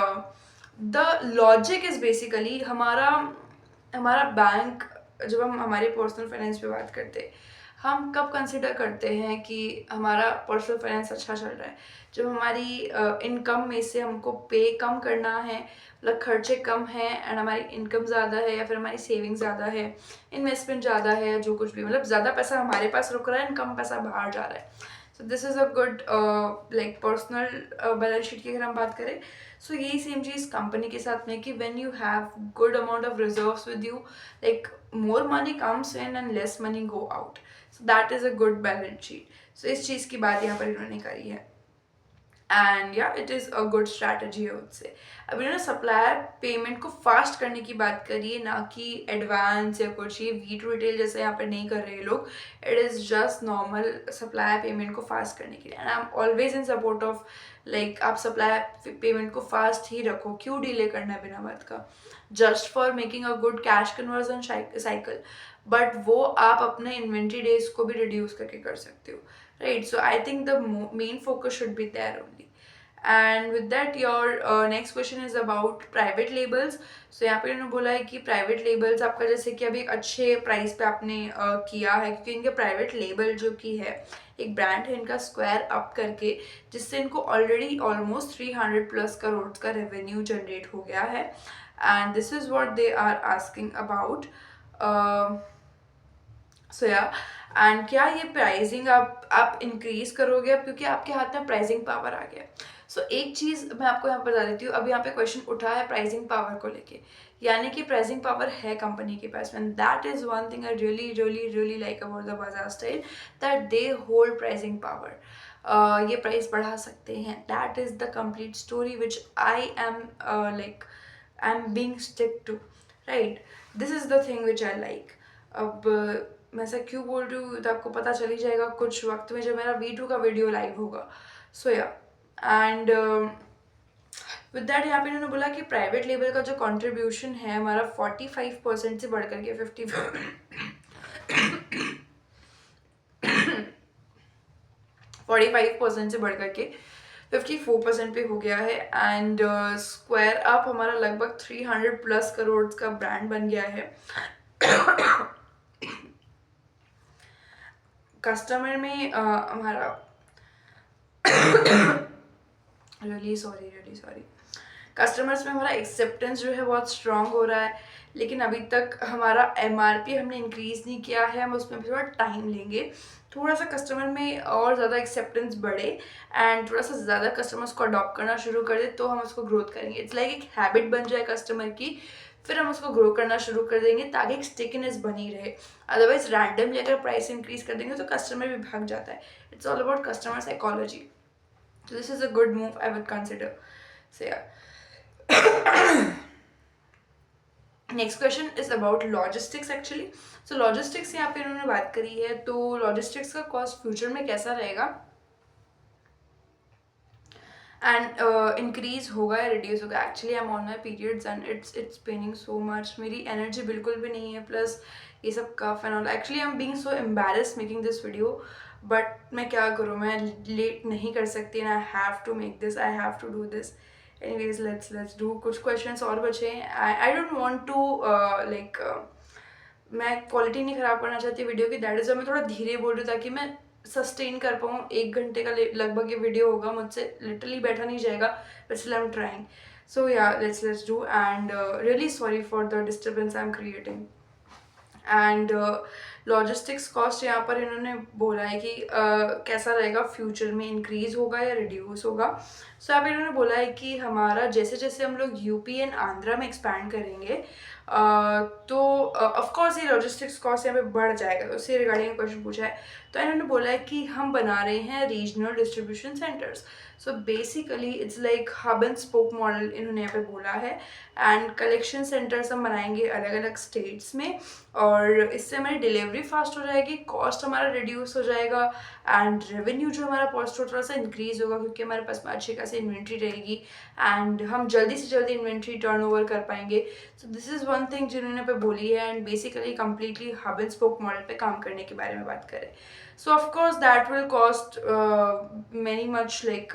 the logic is basically हमारा बैंक, जब हम हमारे पर्सनल फाइनेंस पे बात करते हैं, हम कब कंसिडर करते हैं कि हमारा पर्सनल फाइनेंस अच्छा चल रहा है, जब हमारी इनकम में से हमको पे कम करना है, मतलब खर्चे कम हैं एंड हमारी इनकम ज़्यादा है, या फिर हमारी सेविंग ज़्यादा है, इन्वेस्टमेंट ज़्यादा है, जो कुछ भी, मतलब ज़्यादा पैसा हमारे पास रुक रहा है एंड कम पैसा बाहर जा रहा है। सो this is a good like personal balance sheet की अगर हम बात करें। सो यही सेम चीज़ कंपनी के साथ में कि when you have good amount of reserves with you, like more money comes in and less money go out, so that is a good balance sheet। so इस चीज़ की बात यहाँ पर इन्होंने करी है। एंड या it is a good strategy है उससे। अब इन्होंने सप्लायर पेमेंट को फास्ट करने की बात करी है, ना कि एडवांस या कुछ। ये वी टू रिटेल जैसे यहाँ पर नहीं कर रहे लोग, it is just normal supplier payment को फास्ट करने के लिए। And I am always in support of like आप सप्लायर पेमेंट को फास्ट ही रखो, क्यों डिले करना है बिना बात का, just for making a good cash conversion cycle. But वो आप अपने इन्वेंट्री डेज को भी रिड्यूस करके कर सकते हो, right? So I think the main focus should be there only. And with that your next question is about private labels. So यहाँ पे उन्होंने बोला है कि प्राइवेट लेबल्स आपका जैसे कि अभी अच्छे प्राइस पे आपने किया है, क्योंकि इनके प्राइवेट लेबल जो कि है एक ब्रांड है इनका स्क्वायर अप करके, जिससे इनको ऑलरेडी ऑलमोस्ट 300+ करोड़ का रेवेन्यू जनरेट हो गया है। And this is what they are asking about. So yeah and क्या ये प्राइसिंग आप इंक्रीज करोगे अब, क्योंकि आपके हाथ में प्राइसिंग पावर आ गया। सो एक चीज़ मैं आपको यहाँ पर बता देती हूँ, अभी यहाँ पे क्वेश्चन उठा है प्राइसिंग पावर को लेके, यानी कि प्राइसिंग पावर है कंपनी के पास। And that is one thing I really really really like about the Bajaj style, that they hold pricing power. ये प्राइस बढ़ा सकते हैं, that is the complete story which I am like I am being stick to, right? This is the thing which I like. अब मैं ऐसा क्यों बोल रही हूँ तो आपको पता चल ही जाएगा कुछ वक्त में जब मेरा V2 का वीडियो लाइव होगा। सो या एंड विद दैट यहाँ पे इन्होंने बोला कि प्राइवेट लेबल का जो कंट्रीब्यूशन है हमारा 45% से बढ़ करके 45% से बढ़ करके 54% पे हो गया है। एंड स्क्वायर अप हमारा लगभग 300+ करोड़ का ब्रांड बन गया है। कस्टमर में हमारा रियली सॉरी कस्टमर्स में हमारा एक्सेप्टेंस जो है बहुत स्ट्रांग हो रहा है, लेकिन अभी तक हमारा MRP हमने इंक्रीज़ नहीं किया है, हम उसमें भी थोड़ा टाइम लेंगे। थोड़ा सा कस्टमर में और ज़्यादा एक्सेप्टेंस बढ़े एंड थोड़ा सा ज़्यादा कस्टमर्स को अडॉप्ट करना शुरू कर दे तो हम उसको ग्रोथ करेंगे। इट्स लाइक एक हैबिट बन जाए कस्टमर की, फिर हम उसको ग्रो करना शुरू कर देंगे ताकि एक स्टिकनेस बनी रहे। अदरवाइज रैंडमली अगर प्राइस इंक्रीज कर देंगे तो कस्टमर भी भाग जाता है। It's all about customer psychology. So this is a good move I would consider. So yeah. Next question is about logistics actually. So logistics यहाँ पे इन्होंने बात करी है, तो लॉजिस्टिक्स का कॉस्ट फ्यूचर में कैसा रहेगा एंड इंक्रीज होगा या रिड्यूस होगा। Actually I am on my periods and it's paining so much, मेरी एनर्जी बिल्कुल भी नहीं है, प्लस ये सब cough and all. Actually I am being so embarrassed making this video, but मैं क्या करूँ, मैं लेट नहीं कर सकती and I have to make this, I have to do this. Anyways let's do. कुछ क्वेश्चंस और बचे हैं। I don't want to like मैं क्वालिटी नहीं ख़राब करना चाहती वीडियो की, दैट इज़ मैं थोड़ा धीरे बोल रही हूँ ताकि मैं सस्टेन कर पाऊँ। 1 घंटे का लगभग ये वीडियो होगा, मुझसे लिटरली बैठा नहीं जाएगा, but still I am trying. So yeah let's do and really sorry for the disturbance I am creating. And logistics cost यहाँ पर इन्होंने बोला है कि कैसा रहेगा फ्यूचर में, इंक्रीज होगा या रिड्यूस होगा। सो यहाँ पर इन्होंने बोला है कि हमारा जैसे जैसे हम लोग यूपी एंड आंध्रा में एक्सपैंड करेंगे तो ऑफकोर्स ये लॉजिस्टिक्स कॉस्ट यहाँ पे बढ़ जाएगा। तो उससे रिगार्डिंग क्वेश्चन पूछा है, तो इन्होंने बोला है कि हम बना रहे हैं regional distribution centres. So basically it's like hub and spoke model इन्होंने यहाँ पे बोला है। एंड कलेक्शन सेंटर्स हम बनाएंगे अलग अलग स्टेट्स में, और इससे हमारी डिलीवरी फास्ट हो जाएगी, कॉस्ट हमारा रिड्यूस हो जाएगा एंड रेवेन्यू जो हमारा पॉजिटिव थोड़ा सा इंक्रीज होगा, क्योंकि हमारे पास में अच्छी खासी इन्वेंट्री रहेगी एंड हम जल्दी से जल्दी इन्वेंट्री टर्नओवर कर पाएंगे। सो दिस इज़ वन थिंग जिन्होंने पे बोली है and basically completely hub and spoke model पे काम करने के बारे में बात करें। So of course that will cost many much like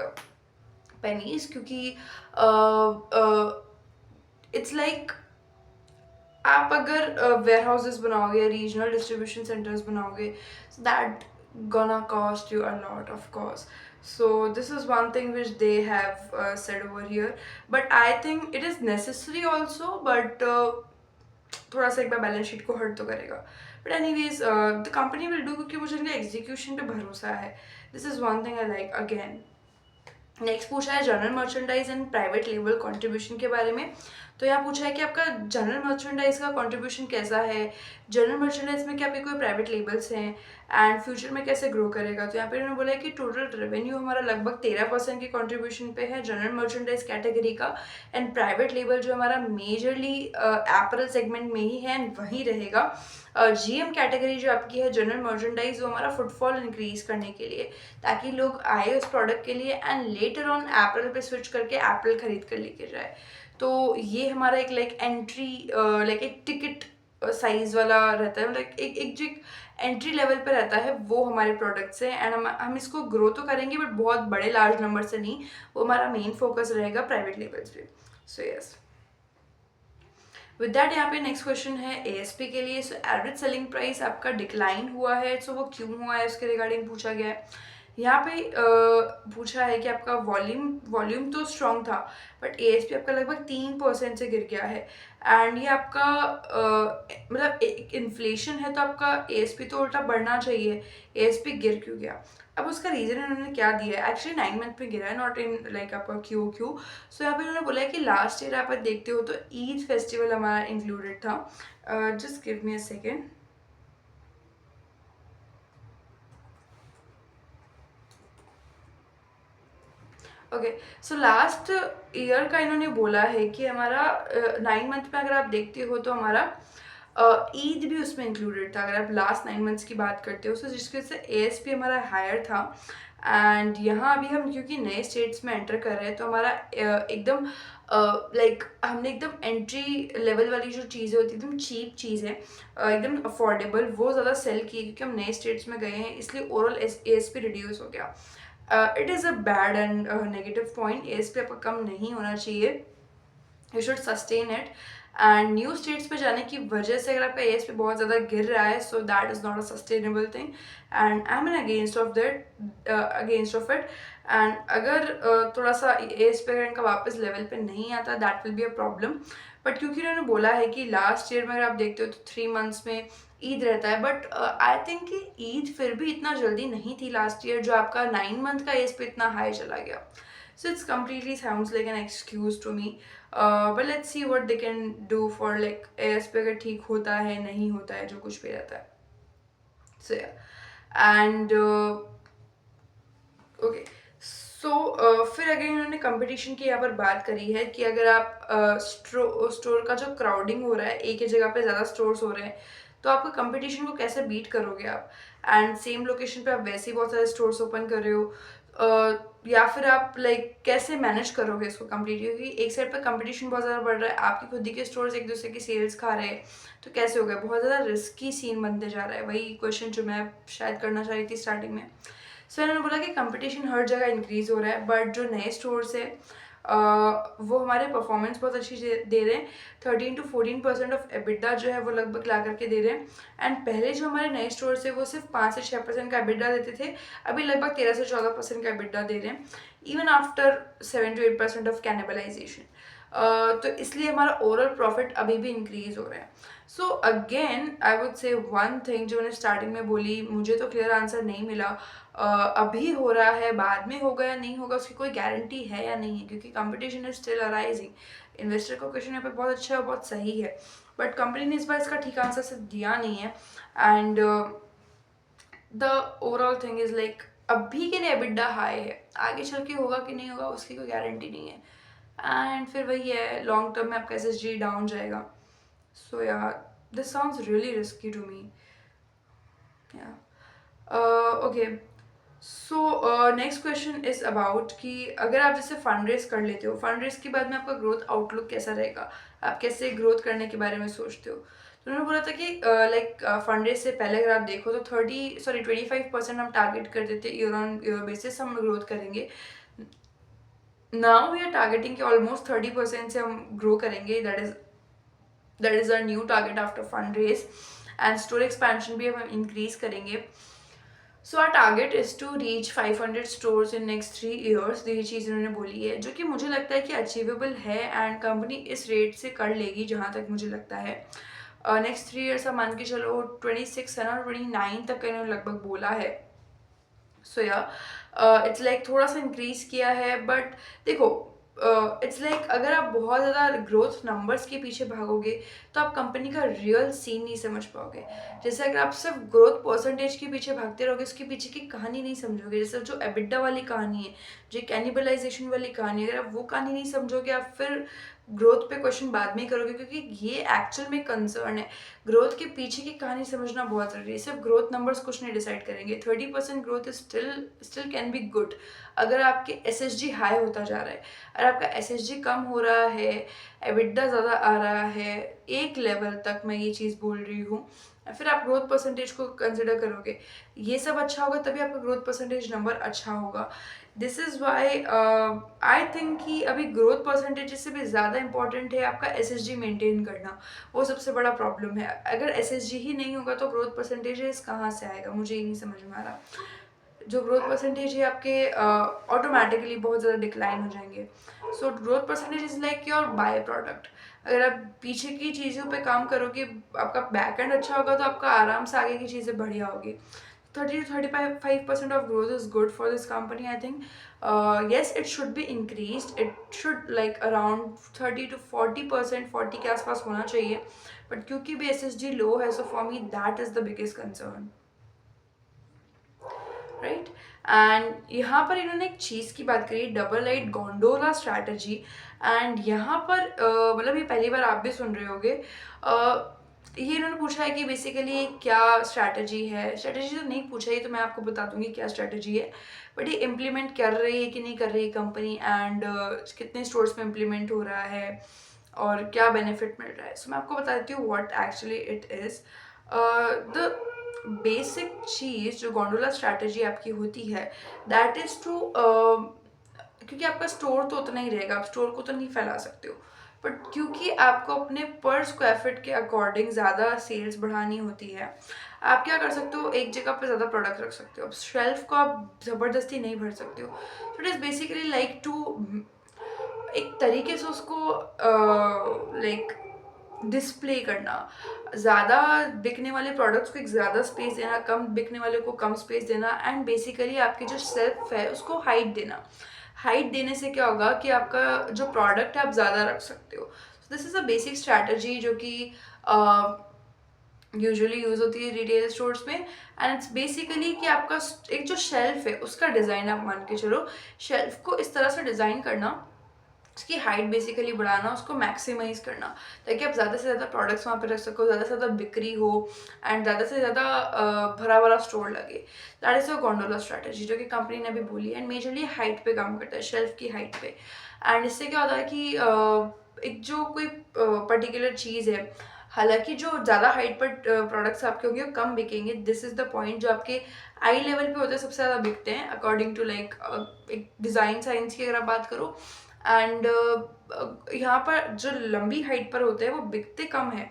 pennies, क्योंकि इट्स लाइक आप अगर वेयर हाउसेस बनाओगे या रीजनल डिस्ट्रीब्यूशन सेंटर्स बनाओगे, so that gonna cost you a lot of course. So this is one thing which they have said over here, but I think it is necessary also, but थोड़ा सा एक बार बैलेंस शीट को हर्ट तो करेगा, but anyways the company will do, क्योंकि मुझे इनका एग्जीक्यूशन पे भरोसा है। This is one thing I like again. Next पूछा है general merchandise and private label contribution के बारे में। तो यहाँ पूछा है कि आपका जनरल मर्चेंडाइज का कंट्रीब्यूशन कैसा है, जनरल मर्चेंडाइज में क्या आपके कोई प्राइवेट लेबल्स हैं एंड फ्यूचर में कैसे ग्रो करेगा। तो यहाँ पे उन्होंने बोला है कि टोटल रेवेन्यू हमारा लगभग 13% के कंट्रीब्यूशन पे है जनरल मर्चेंडाइज कैटेगरी का, एंड प्राइवेट लेबल जो हमारा मेजरली एपरल सेगमेंट में ही है एंड वहीं रहेगा। जीएम कैटेगरी जो आपकी है जनरल मर्चेंडाइज, वो हमारा फुटफॉल इंक्रीज करने के लिए, ताकि लोग आए उस प्रोडक्ट के लिए एंड लेटर ऑन एप्पल पे स्विच करके एप्पल खरीद कर लेके जाए। तो ये हमारा एक लाइक एंट्री, लाइक एक टिकट साइज वाला रहता है, लाइक एक जो एक एंट्री लेवल पे रहता है वो हमारे प्रोडक्ट्स हैं, एंड हम इसको ग्रो तो करेंगे बट बहुत बड़े लार्ज नंबर से नहीं, वो हमारा मेन फोकस रहेगा प्राइवेट लेवल्स पे। सो यस, विद दैट यहाँ पे नेक्स्ट क्वेश्चन है एएसपी के लिए। सो एवरेज सेलिंग प्राइस आपका डिक्लाइन हुआ है, सो वो क्यों हुआ है उसके रिगार्डिंग पूछा गया है। यहाँ पे पूछा है कि आपका वॉल्यूम तो स्ट्रॉन्ग था बट एएसपी आपका लगभग 3% से गिर गया है, एंड ये आपका मतलब एक इन्फ्लेशन है तो आपका एएसपी तो उल्टा बढ़ना चाहिए, एएसपी गिर क्यों गया। अब उसका रीज़न उन्होंने क्या दिया है, एक्चुअली 9 मंथ में गिरा है, नॉट इन लाइक आपका क्यू। सो यहाँ पे उन्होंने बोला है कि लास्ट ईयर आप देखते हो तो ईद फेस्टिवल हमारा इंक्लूडेड था। Just give me a second. Okay, so last year का इन्होंने बोला है कि हमारा 9 मंथ में अगर आप देखते हो तो हमारा ईद भी उसमें इंक्लूडेड था, अगर आप लास्ट 9 मंथ्स की बात करते हो, सो जिसकी वजह से एएसपी हमारा हायर था। एंड यहाँ अभी हम क्योंकि नए स्टेट्स में एंटर कर रहे हैं तो हमारा एकदम लाइक हमने एकदम एंट्री लेवल वाली जो चीज़ें होती है एकदम चीप चीज़ है, एकदम अफोर्डेबल, वो ज़्यादा सेल की क्योंकि हम नए स्टेट्स में गए हैं, इसलिए ओवरऑल एएसपी रिड्यूस हो गया। It is a bad and negative point, ASP आपका कम नहीं होना चाहिए, you should sustain it. And new states पे जाने की वजह से अगर आपका एएसपी बहुत ज़्यादा गिर रहा है, so that is not a sustainable thing, and I am an against of that, against of it. And अगर थोड़ा सा एएसपी अगर इनका वापस लेवल पे नहीं आता, that will be a problem. But क्योंकि उन्होंने बोला है कि लास्ट ईयर में अगर आप देखते हो तो 3 मंथ्स में ईद रहता है, बट आई थिंक कि ईद फिर भी इतना जल्दी नहीं थी लास्ट ईयर, जो आपका 9 मंथ का एएसपी इतना हाई चला गया। So it's completely sounds like an excuse to me. But let's see what they can do for like ASP अगर ठीक होता है नहीं होता है जो कुछ भी रहता है. So yeah, and ओके, सो फिर अगेन इन्होंने कंपटीशन की यहाँ पर बात करी है कि अगर आप स्टोर का जो क्राउडिंग हो रहा है, एक ही जगह पे ज़्यादा स्टोर्स हो रहे हैं, तो आपका कंपटीशन को कैसे बीट करोगे आप, एंड सेम लोकेशन पे आप वैसे ही बहुत सारे स्टोर्स ओपन कर रहे हो, या फिर आप लाइक कैसे मैनेज करोगे इसको कम्प्लीटली, क्योंकि एक साइड पर कंपटीशन बहुत ज़्यादा बढ़ रहा है, आपकी खुद ही के स्टोर्स एक दूसरे की सेल्स खा रहे हैं, तो कैसे हो गया, बहुत ज़्यादा रिस्की सीन बनते जा रहा है। वही क्वेश्चन जो मैं शायद करना चाह रही थी स्टार्टिंग में। सो इन्होंने बोला कि कंपटीशन हर जगह इंक्रीज़ हो रहा है, बट जो नए स्टोर्स है वो हमारे परफॉर्मेंस बहुत अच्छी दे रहे हैं, 13 to 14% ऑफ एबिडा जो है वो लगभग ला करके दे रहे हैं, एंड पहले जो हमारे नए स्टोर्स है वो सिर्फ 5 से 6% का एबिडा देते थे, अभी लगभग 13 से 14% का एबिडा दे रहे हैं, even after 7 to 8% of cannibalisation. तो इसलिए हमारा ओवरऑल प्रॉफिट अभी भी इंक्रीज हो रहा है। सो अगेन आई वुड से वन थिंग जो मैंने स्टार्टिंग में बोली, मुझे तो क्लियर आंसर नहीं मिला, अभी हो रहा है बाद में होगा या नहीं होगा उसकी कोई गारंटी है या नहीं है, क्योंकि competition is still arising. Investor का क्वेश्चन यहाँ पे बहुत अच्छा है, बहुत सही है, बट कंपनी ने इस बार इसका ठीक आंसर से दिया नहीं है, and the overall thing is like अभी के लिए एबिडा हाई है, आगे चल के होगा कि नहीं होगा उसकी कोई गारंटी नहीं है, एंड फिर वही है लॉन्ग टर्म में आपका एसएसजी डाउन जाएगा। So yeah this sounds really risky to me. Yeah okay, so next question is about कि अगर आप जैसे फंड रेज कर लेते हो, फंड रेज के बाद में आपका ग्रोथ आउटलुक कैसा रहेगा, आप कैसे ग्रोथ करने के बारे में सोचते हो। तो उन्होंने बोला था कि लाइक फंड रेज से पहले अगर आप देखो तो 25% हम टारगेट करते थे, ईयर ऑन ईयर बेसिस हम ग्रोथ करेंगे। नाउ वी आर टारगेटिंग कि ऑलमोस्ट 30% से हम ग्रो करेंगे, that is our new target after fund raise, and store expansion भी हम इंक्रीज करेंगे। So our target is to reach 500 stores in next 3 years। तो ये चीज़ उन्होंने बोली है जो कि मुझे लगता है कि अचीवेबल है, एंड कंपनी इस रेट से कर लेगी जहाँ तक मुझे लगता है। नेक्स्ट 3 years आप मान के चलो 26 है ना, 29 तक इन्होंने लगभग बोला है। सो या इट्स लाइक थोड़ा सा इंक्रीज किया है, बट देखो इट्स लाइक अगर आप बहुत ज़्यादा ग्रोथ नंबर्स के पीछे भागोगे तो आप कंपनी का रियल सीन नहीं समझ पाओगे। जैसे अगर आप सिर्फ ग्रोथ परसेंटेज के पीछे भागते रहोगे, उसके पीछे की कहानी नहीं समझोगे, जैसे जो एबिडा वाली कहानी है, जो कैनिबलाइजेशन वाली कहानी है, अगर आप वो कहानी नहीं समझोगे, आप फिर ग्रोथ पे क्वेश्चन बाद में ही करोगे, क्योंकि ये एक्चुअल में कंसर्न है। ग्रोथ के पीछे की कहानी समझना बहुत ज़रूरी है। सिर्फ ग्रोथ नंबर्स कुछ नहीं डिसाइड करेंगे। 30% growth is still can be good अगर आपके एसएसजी हाई होता जा रहा है। अगर आपका एसएसजी कम हो रहा है, एबिडा ज़्यादा आ रहा है, एक लेवल तक मैं ये चीज़ बोल रही हूँ, फिर आप ग्रोथ परसेंटेज को कंसिडर करोगे। ये सब अच्छा होगा तभी आपका ग्रोथ परसेंटेज नंबर अच्छा होगा। This is why I think कि अभी ग्रोथ परसेंटेज से भी ज़्यादा इंपॉर्टेंट है आपका एसएसजी मेंटेन करना। वो सबसे बड़ा प्रॉब्लम है। अगर एसएसजी ही नहीं होगा तो ग्रोथ परसेंटेज कहाँ से आएगा, मुझे ये नहीं समझ में आ रहा। जो ग्रोथ परसेंटेज है आपके ऑटोमेटिकली बहुत ज़्यादा डिक्लाइन हो जाएंगे। So growth percentage is like your by product. अगर आप पीछे की चीज़ों पे काम करोगे, आपका बैक एंड अच्छा होगा तो आपका आराम से आगे की चीज़ें बढ़िया होगी। 30 to 35% of growth is good for this company, I think. Yes, it should be increased. It should like around 30 to 40%, 40 के आसपास होना चाहिए, बट क्योंकि भी SSG लो है, so for me that is the biggest concern. Right. And यहाँ पर इन्होंने एक चीज़ की बात करी, double light gondola strategy. And यहाँ पर मतलब ये पहली बार आप भी सुन रहे होगे। ये इन्होंने पूछा है कि बेसिकली क्या स्ट्रैटेजी है। स्ट्रैटेजी तो नहीं पूछा, ये तो मैं आपको बता दूंगी क्या स्ट्रैटेजी है, बट ये इम्प्लीमेंट कर रही है कि नहीं कर रही है कंपनी, एंड कितने स्टोर्स में इम्प्लीमेंट हो रहा है और क्या बेनिफिट मिल रहा है। सो मैं आपको बता देती हूँ what actually it is. The basic चीज़ जो गोंडोला स्ट्रैटेजी आपकी होती है, दैट इज़ टू क्योंकि आपका स्टोर तो उतना ही रहेगा, आप स्टोर को तो नहीं फैला सकते हो, बट क्योंकि आपको अपने पर स्क्वायर फीट के अकॉर्डिंग ज़्यादा सेल्स बढ़ानी होती है, आप क्या कर सकते हो, एक जगह पे ज़्यादा प्रोडक्ट रख सकते हो। अब शेल्फ को आप ज़बरदस्ती नहीं भर सकते हो। So it is basically like to एक तरीके से उसको लाइक डिस्प्ले करना, ज़्यादा बिकने वाले प्रोडक्ट्स को एक ज़्यादा स्पेस देना, कम बिकने वाले को कम स्पेस देना, एंड बेसिकली आपकी जो सेल्फ है उसको हाइट देना। हाइट देने से क्या होगा कि आपका जो प्रोडक्ट है आप ज़्यादा रख सकते हो। सो this is a basic strategy जो कि यूजुअली यूज़ होती है रिटेल स्टोर्स में। एंड इट्स बेसिकली कि आपका एक जो शेल्फ है उसका डिज़ाइन आप मान के चलो, शेल्फ को इस तरह से डिज़ाइन करना, उसकी हाइट बेसिकली बढ़ाना, उसको मैक्सिमाइज करना, ताकि आप ज़्यादा से ज़्यादा प्रोडक्ट्स वहाँ पे रख सको, ज़्यादा से ज़्यादा बिक्री हो, एंड ज़्यादा से ज़्यादा भरा भरा स्टोर लगे। That is a gondola strategy जो कि कंपनी ने अभी बोली है, एंड मेजरली हाइट पे काम करता है, शेल्फ की हाइट पे। एंड इससे क्या होता है कि एक जो कोई पर्टिकुलर चीज़ है, हालांकि जो ज़्यादा हाइट पर प्रोडक्ट्स आपके होंगे वो कम बिकेंगे। दिस इज़ द पॉइंट, जो आपके आई लेवल पे होते हैं सबसे ज़्यादा बिकते हैं अकॉर्डिंग टू लाइक एक डिज़ाइन साइंस की अगर आप बात करो। एंड यहाँ पर जो लंबी हाइट पर होते हैं वो बिकते कम है,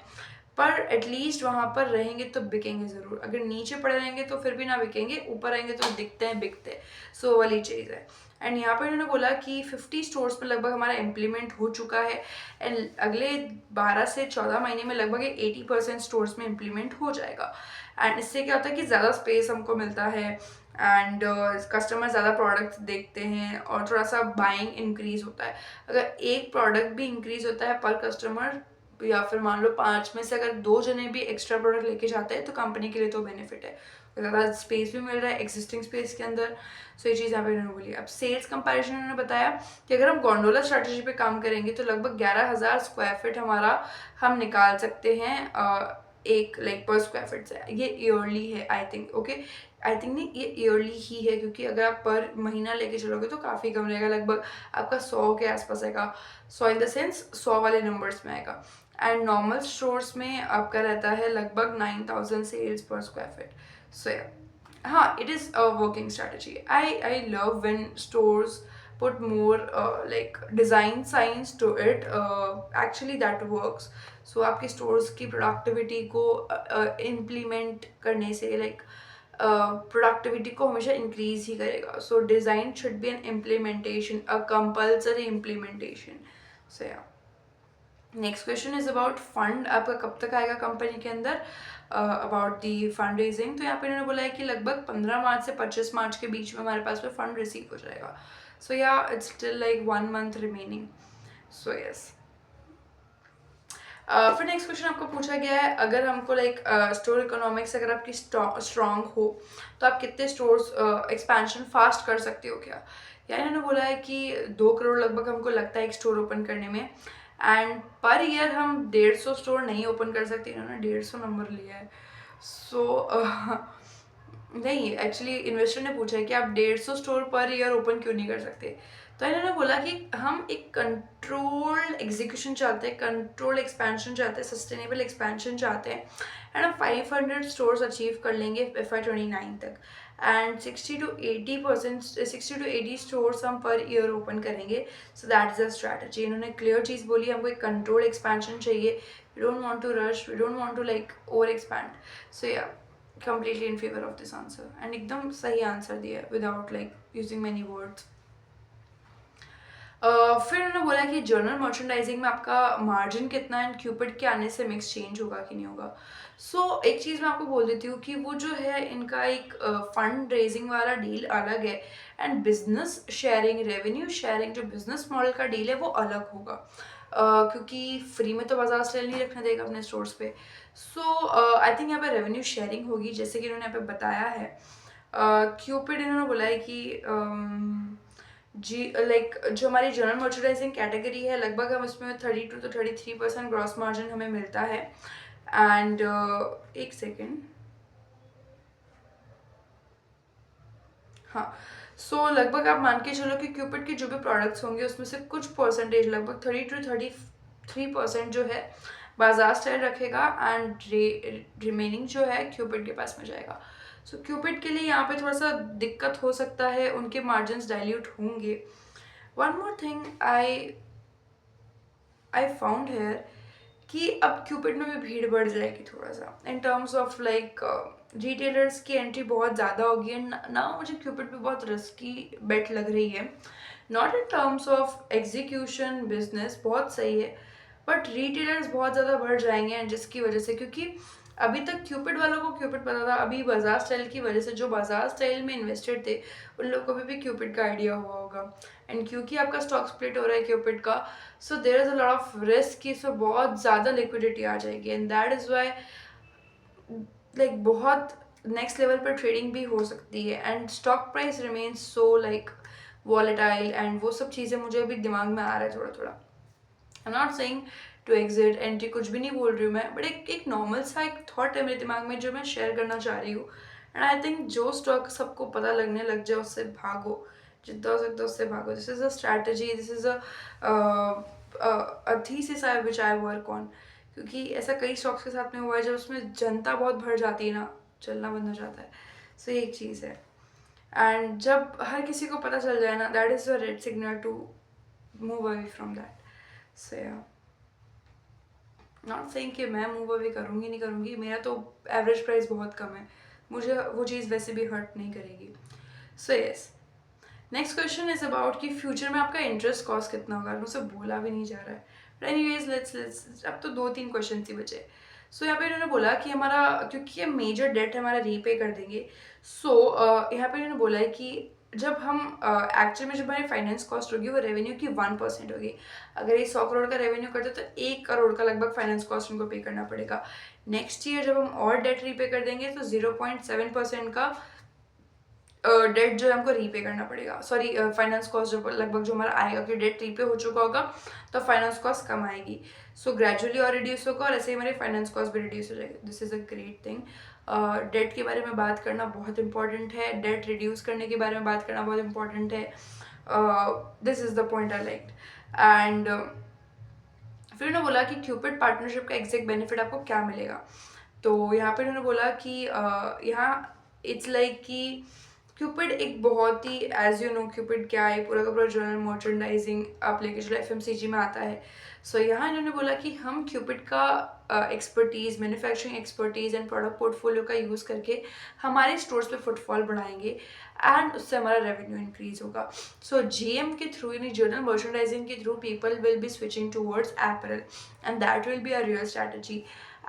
पर एटलीस्ट वहाँ पर रहेंगे तो बिकेंगे ज़रूर। अगर नीचे पड़े रहेंगे तो फिर भी ना बिकेंगे, ऊपर रहेंगे तो दिखते हैं बिकते हैं। सो वाली चीज़ है। एंड यहाँ पर इन्होंने बोला कि 50 स्टोर्स में लगभग हमारा इम्प्लीमेंट हो चुका है, एंड अगले 12 से 14 महीने में लगभग 80% स्टोर्स में इम्प्लीमेंट हो जाएगा। एंड इससे क्या होता है कि ज़्यादा स्पेस हमको मिलता है, एंड कस्टमर ज़्यादा प्रोडक्ट्स देखते हैं और थोड़ा सा बाइंग इंक्रीज होता है। अगर एक प्रोडक्ट भी इंक्रीज होता है पर कस्टमर, या फिर मान लो 5 में से अगर 2 जने भी एक्स्ट्रा प्रोडक्ट लेके जाते हैं तो कंपनी के लिए तो बेनिफिट है, ज़्यादा स्पेस भी मिल रहा है एग्जिस्टिंग स्पेस के अंदर। सो ये चीज़ यहाँ पे इन्होंने बोली। अब सेल्स कंपैरिजन उन्होंने बताया कि अगर हम गोंडोला स्ट्रैटेजी पे काम करेंगे तो लगभग 11,000 स्क्वायर फीट हमारा हम निकाल सकते हैं एक लाइक पर स्क्वायर फीट से। ये ईयरली है I think, okay, I think नहीं, ये ईयरली ही है, क्योंकि अगर आप पर महीना लेके चलोगे तो काफ़ी कम रहेगा, लगभग आपका 100 के आसपास आएगा। 100 इन द सेंस 100 वाले नंबर्स में आएगा। एंड नॉर्मल स्टोर्स में आपका रहता है लगभग 9,000 सेल्स पर स्क्वायर फीट। सो या हाँ, it is a working strategy. I love when stores put more like design science to it. Actually that works. So आपके stores की productivity को implement करने से like productivity को हमेशा increase ही करेगा. So design should be an implementation, a compulsory implementation. So yeah. Next question is about fund, आपका कब तक आएगा कंपनी के अंदर, अबाउट दी फंड रेजिंग। तो यहाँ पे इन्होंने बोला है कि लगभग 15 मार्च से 25 मार्च के बीच में हमारे पास में फंड रिसीव हो जाएगा। सो या it's still like 1 month remaining. So yes. फिर नेक्स्ट क्वेश्चन आपको पूछा गया है, अगर हमको लाइक स्टोर इकोनॉमिक्स अगर आपकी स्ट्रांग हो तो आप कितने स्टोर्स एक्सपेंशन फास्ट कर सकते हो क्या। या इन्होंने बोला है कि 2 करोड़ लगभग हमको लगता है एक स्टोर ओपन करने में, एंड पर ईयर हम 150 स्टोर नहीं ओपन कर सकते। इन्होंने 150 नंबर लिया है। सो नहीं, एक्चुअली इन्वेस्टर ने पूछा है कि आप 150 स्टोर पर ईयर ओपन क्यों नहीं कर सकते। तो इन्होंने बोला कि हम एक कंट्रोल्ड एग्जीक्यूशन चाहते हैं, कंट्रोल्ड एक्सपेंशन चाहते हैं, सस्टेनेबल एक्सपेंशन चाहते हैं, एंड हम 500 स्टोर्स अचीव कर लेंगे FY 29 तक, एंड 60 to 80 स्टोर्स हम पर ईयर ओपन करेंगे। So that is a strategy. इन्होंने क्लियर चीज़ बोली, हमको एक कंट्रोल्ड एक्सपेंशन चाहिए, we don't want to rush, we don't want to like over expand. So yeah, completely in favor of this answer, and एकदम सही आंसर दिया without like using many words. फिर उन्होंने बोला कि जर्नल मर्चेंडाइजिंग में आपका मार्जिन कितना है, एंड क्यूपिड के आने से मिक्स चेंज होगा कि नहीं होगा। सो एक चीज़ मैं आपको बोल देती हूँ कि वो जो है इनका एक फंड रेजिंग वाला डील अलग है, and business sharing, revenue sharing जो बिजनेस मॉडल का डील है वो अलग होगा। क्योंकि फ्री में तो बाजार सेल नहीं रखने देगा अपने स्टोर्स पे। सो आई थिंक यहाँ पे रेवेन्यू शेयरिंग होगी, जैसे कि इन्होंने यहाँ पे बताया है। क्यूपिड इन्होंने बोला है कि जी लाइक जो हमारी जनरल मर्चेंडाइजिंग कैटेगरी है, लगभग हम इसमें 32 to 33% ग्रॉस मार्जिन हमें मिलता है। एंड एक सेकेंड, हाँ। सो लगभग आप मान के चलो कि क्यूपिड के जो भी प्रोडक्ट्स होंगे उसमें से कुछ परसेंटेज, लगभग 30 to 33% जो है बाजार स्टाइल रखेगा, एंड रिमेनिंग जो है क्यूपिड के पास में जाएगा। सो क्यूपिड के लिए यहाँ पे थोड़ा सा दिक्कत हो सकता है, उनके मार्जिन डाइल्यूट होंगे। One more thing I found here कि अब क्यूपिड में भी भीड़ बढ़ जाएगी थोड़ा सा, इन टर्म्स ऑफ लाइक रिटेलर्स की एंट्री बहुत ज़्यादा होगी, एंड ना मुझे क्यूपिड पे बहुत रिस्की बेट लग रही है। Not in terms of execution, business बहुत सही है, बट रिटेलर्स बहुत ज़्यादा बढ़ जाएंगे, एंड जिसकी वजह से, क्योंकि अभी तक क्यूपिड वालों को क्यूपिड पता था, अभी बाजार स्टाइल की वजह से जो बाजार स्टाइल में इन्वेस्टेड थे उन लोगों को भी क्यूपिड का आइडिया हुआ होगा, एंड क्योंकि आपका स्टॉक स्प्लिट हो रहा है क्यूपिड का, so there is a lot of risk कि इसमें बहुत ज़्यादा लिक्विडिटी आ जाएगी, and that is why like बहुत नेक्स्ट लेवल पर ट्रेडिंग भी हो सकती है, and stock price remains so like volatile, and वो सब चीज़ें मुझे अभी दिमाग में आ रहा है थोड़ा थोड़ा। I am not saying to exit entry, कुछ भी नहीं बोल रही हूँ मैं, बट एक नॉर्मल सा एक थॉट है मेरे दिमाग में जो मैं शेयर करना चाह रही हूँ। एंड आई थिंक जो स्टॉक सबको पता लगने लग जाए उससे भागो, जितना हो सकता है उससे भागो। This is a strategy, this is a thesis I which I work on, क्योंकि ऐसा कई स्टॉक्स के साथ में हुआ है जब उसमें जनता बहुत भर जाती है ना, चलना बंद हो जाता है। सो ये एक चीज़ है, एंड जब हर किसी को पता चल जाए ना, that is a red signal to move away from that. So yeah, not saying कि मैं मूव अवे करूँगी नहीं करूँगी, मेरा तो एवरेज प्राइस बहुत कम है, मुझे वो चीज़ वैसे भी हर्ट नहीं करेगी। So yes, next question is about कि फ्यूचर में आपका इंटरेस्ट कॉस्ट कितना होगा, मुझसे बोला भी नहीं जा रहा है, बट एनीवेज लेट्स अब तो 2-3 क्वेश्चन ही बचे। सो यहाँ पे इन्होंने बोला कि हमारा, क्योंकि ये मेजर डेट है हमारा, रीपे कर देंगे। सो यहाँ पे इन्होंने बोला है कि जब हम एक्चुअल में जब हमारी फाइनेंस कॉस्ट होगी वो रेवेन्यू की 1% होगी। अगर ये 100 करोड़ का रेवेन्यू करते तो 1 करोड़ का लगभग फाइनेंस कॉस्ट उनको पे करना पड़ेगा। नेक्स्ट ईयर जब हम और डेट रीपे कर देंगे तो 0.7% का डेट जो है हमको रीपे करना पड़ेगा। सॉरी, फाइनेंस कॉस्ट जो लगभग जो हमारा आएगा, कि डेट रीपे हो चुका होगा तो फाइनेंस कॉस्ट कम आएगी। सो ग्रेजुअली और रिड्यूस होगा, और ऐसे ही हमारी फाइनेंस कॉस्ट भी रिड्यूस हो जाएगी। This is a great thing. Debt के बारे में बात करना बहुत इंपॉर्टेंट है, डेट रिड्यूस करने के बारे में बात करना बहुत इंपॉर्टेंट है। This is the point I like. And फिर उन्होंने बोला कि क्यूपिड पार्टनरशिप का एग्जैक्ट बेनिफिट आपको क्या मिलेगा। तो यहाँ पे उन्होंने बोला कि यहाँ इट्स लाइक कि क्यूपिड एक बहुत ही, एज यू नो क्यूपिड क्या है, पूरा का पूरा जनरल मर्चेंडाइजिंग आप लेके चलो एफएमसीजी में आता है। सो यहाँ इन्होंने बोला कि हम क्यूपिड का expertise, manufacturing expertise and product portfolio का यूज़ करके हमारे स्टोर्स पे फुटफॉल बढ़ाएंगे एंड उससे हमारा रेवेन्यू इंक्रीज होगा। सो जीएम के थ्रू, यानी जनरल मर्चेंडाइजिंग के through, people will be switching towards apparel and that will be a real strategy.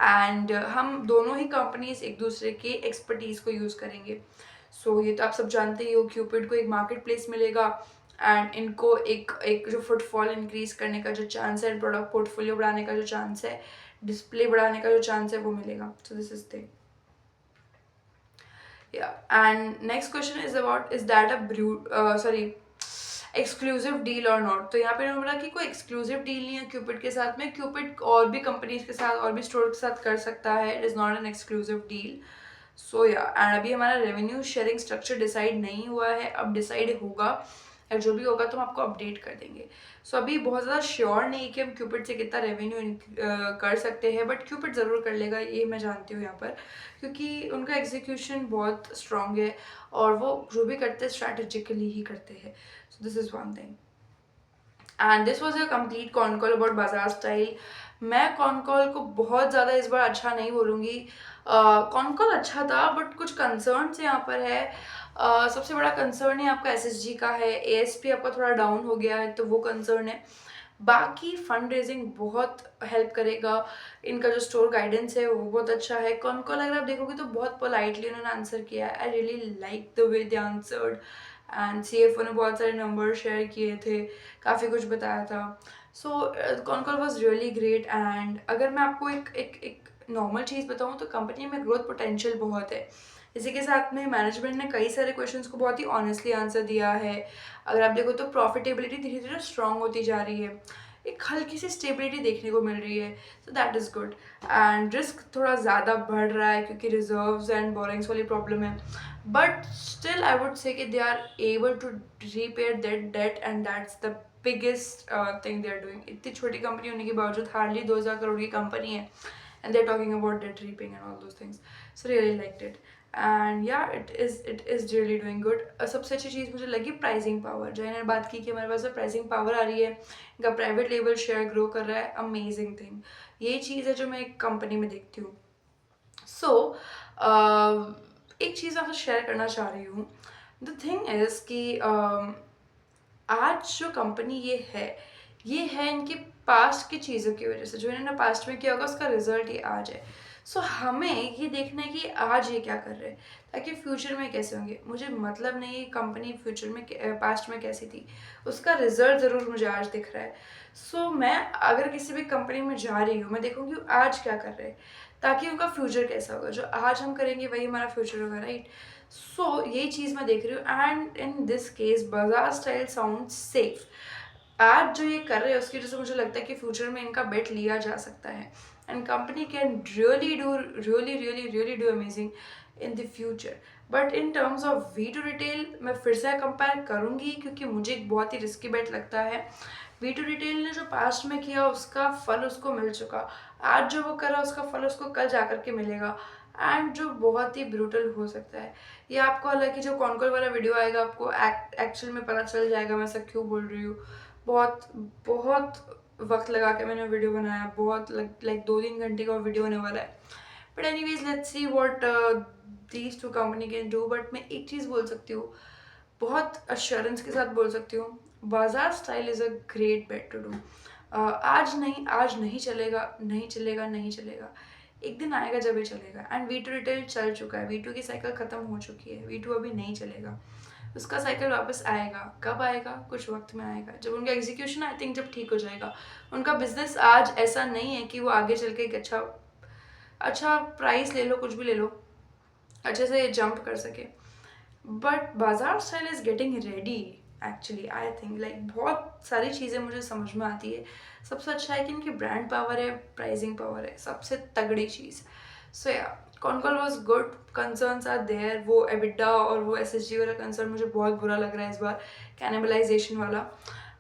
And हम दोनों ही कंपनीज एक दूसरे के एक्सपर्टीज़ को यूज़ करेंगे। सो ये तो आप सब जानते ही हो, क्यूपिड को एक मार्केट प्लेस मिलेगा एंड इनको एक एक जो फुटफॉल इंक्रीज करने का जो चांस है, प्रोडक्ट पोर्टफोलियो बढ़ाने का जो चांस है, डिस्प्ले बढ़ाने का जो चांस है, वो मिलेगा। So this is thing and next question is about, is that a sorry exclusive deal और नॉट। तो यहाँ पे उन्होंने बोला कि कोई एक्सक्लूसिव डील नहीं है क्यूपिड के साथ में, क्यूपिड और भी कंपनीज के साथ और भी स्टोर के साथ कर सकता है, it is not an exclusive deal. So yeah and अभी हमारा रेवेन्यू शेयरिंग स्ट्रक्चर डिसाइड नहीं हुआ है, अब डिसाइड होगा, और जो भी होगा तो हम आपको अपडेट कर देंगे। सो अभी बहुत ज़्यादा श्योर नहीं कि हम क्यूपिड से कितना रेवेन्यू कर सकते हैं, बट क्यूपिड ज़रूर कर लेगा, ये मैं जानती हूँ यहाँ पर, क्योंकि उनका एग्जीक्यूशन बहुत स्ट्रांग है और वो जो भी करते हैं स्ट्रैटेजिकली ही करते हैं। सो this is one thing and this was a complete con call about बाजार स्टाइल। मैं कॉन कॉल को बहुत ज़्यादा इस बार अच्छा नहीं बोलूँगी, कॉन कॉल अच्छा था बट कुछ कंसर्न्स यहाँ पर है। सबसे बड़ा कंसर्न है आपका एसएसजी का है, एएसपी आपका थोड़ा डाउन हो गया है तो वो कंसर्न है। बाकी फंड रेजिंग बहुत हेल्प करेगा, इनका जो स्टोर गाइडेंस है वो बहुत अच्छा है। कॉन कॉल अगर आप देखोगे तो बहुत पोलाइटली उन्होंने आंसर किया है, आई really like the way they answered and CFO ने बहुत सारे नंबर शेयर किए थे, काफ़ी कुछ बताया था। So con call was really great. And अगर मैं आपको एक नॉर्मल चीज़ बताऊँ तो कंपनी में ग्रोथ पोटेंशियल बहुत है। इसी के साथ में मैनेजमेंट ने कई सारे क्वेश्चंस को बहुत ही ऑनेस्टली आंसर दिया है। अगर आप देखो तो प्रॉफिटेबिलिटी धीरे धीरे स्ट्रांग होती जा रही है, एक हल्की सी स्टेबिलिटी देखने को मिल रही है, so that is good. And risk थोड़ा ज़्यादा बढ़ रहा है क्योंकि रिजर्व्स एंड बोरिंग्स वाली प्रॉब्लम है, but still I would say कि they are able to repair that debt and that's the biggest thing they are doing. इतनी छोटी कंपनी होने के बावजूद, हार्डली 2000 करोड़ की कंपनी है, and they're talking about debt repaying and all those things, so really liked it and yeah it is really doing good। सबसे अच्छी चीज़ मुझे लगी प्राइसिंग पावर, जो इन्होंने बात की कि हमारे पास प्राइसिंग पावर आ रही है, इनका प्राइवेट लेवल शेयर ग्रो कर रहा है, अमेजिंग थिंग। ये चीज़ है जो मैं एक कंपनी में देखती हूँ। सो एक चीज़ आपसे शेयर करना चाह रही हूँ। द थिंग इज़ कि आज जो कंपनी ये है इनके पास्ट की चीज़ों की वजह से, जो इन्होंने पास्ट में किया होगा उसका रिजल्ट ये आज है। सो हमें ये देखना है कि आज ये क्या कर रहे हैं ताकि फ्यूचर में कैसे होंगे। मुझे मतलब नहीं है कंपनी फ्यूचर में पास्ट में कैसी थी, उसका रिजल्ट ज़रूर मुझे आज दिख रहा है। सो मैं अगर किसी भी कंपनी में जा रही हूँ, मैं देखूँगी आज क्या कर रहे हैं ताकि उनका फ्यूचर कैसा होगा। जो आज हम करेंगे वही हमारा फ्यूचर होगा, राइट। सो ये चीज़ मैं देख रही हूँ and in this case Bajaj style sound safe. आज जो ये कर रहे हैं उसकी वजह से मुझे लगता है कि फ्यूचर में इनका बेट लिया जा सकता है and company can really do amazing in the future. But in terms of V two retail मैं फिर से कंपेयर करूँगी क्योंकि मुझे एक बहुत ही रिस्की बेट लगता है। वी टू रिटेल ने जो पास्ट में किया उसका फल उसको मिल चुका, आज जो वो कर रहा है उसका फल उसको कल जा कर के मिलेगा एंड जो बहुत ही ब्रूटल हो सकता है। ये आपको, हालांकि जो कॉन्कॉल वाला वीडियो आएगा आपको एक्चुअल में पता चल जाएगा मैं ऐसा क्यों बोल रही हूँ। बहुत बहुत वक्त लगा के मैंने वीडियो बनाया, बहुत लाइक 2-3 घंटे का वीडियो होने वाला है। But anyways let's see what these two company can do. But मैं एक चीज़ बोल सकती हूँ, बहुत अश्योरेंस के साथ बोल सकती हूँ, Baazar style is a great bet to do. आज नहीं चलेगा, नहीं चलेगा, नहीं चलेगा, एक दिन आएगा जब ये चलेगा। एंड वी टू रिटेल चल चुका है, वी टू की साइकिल ख़त्म हो चुकी है, वी टू अभी नहीं चलेगा, उसका साइकिल वापस आएगा। कब आएगा? कुछ वक्त में आएगा, जब उनका एग्जीक्यूशन आई थिंक जब ठीक हो जाएगा। उनका बिजनेस आज ऐसा नहीं है कि वो आगे चल के एक अच्छा प्राइस ले लो, कुछ भी ले लो, अच्छे से जंप कर सके। बट बाजार style is getting ready actually, I think like बहुत सारी चीज़ें मुझे समझ में आती है। सबसे अच्छा है कि इनकी ब्रांड पावर है, प्राइसिंग पावर है, सबसे तगड़ी चीज़। So yeah concall was good, concerns are there. वो एबिडा और वो एसएसजी वाला कंसर्न मुझे बहुत बुरा लग रहा है इस बार, कैनिबलाइजेशन वाला।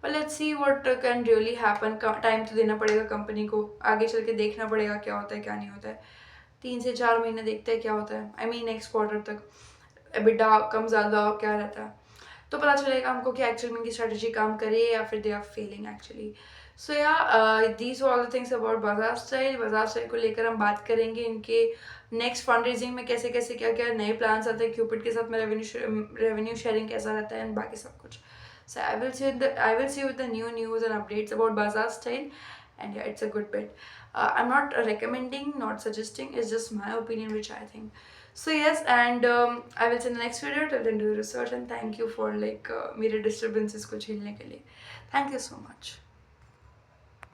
But let's see what can really happen. Time तो देना पड़ेगा कंपनी को, आगे चल के देखना पड़ेगा क्या होता है क्या नहीं होता है। 3 से 4 महीने देखते हैं क्या होता है, आई मीन नेक्स्ट क्वार्टर तक। एबिटा कम ज़्यादा क्या रहता है, तो पता चलेगा हमको कि एक्चुअल में इनकी स्ट्रेटजी काम करे या फिर दे आर फेलिंग एक्चुअली। सो या these all the things about बाजार स्टाइल। बाजार स्टाइल को लेकर हम बात करेंगे इनके नेक्स्ट फंड रेजिंग में कैसे कैसे क्या क्या नए प्लान्स आते हैं, क्यूपिड के साथ में रेवेन्यू शेयरिंग कैसा रहता है एंड बाकी सब कुछ। So I will see you with the new news and updates about Bazaar Style, and yeah, it's a good bit. I'm not recommending, not suggesting. It's just my opinion, which I think. So yes, and I will see you in the next video. Till then, do research and thank you for like मेरे disturbances को झेलने के लिए. Thank you so much.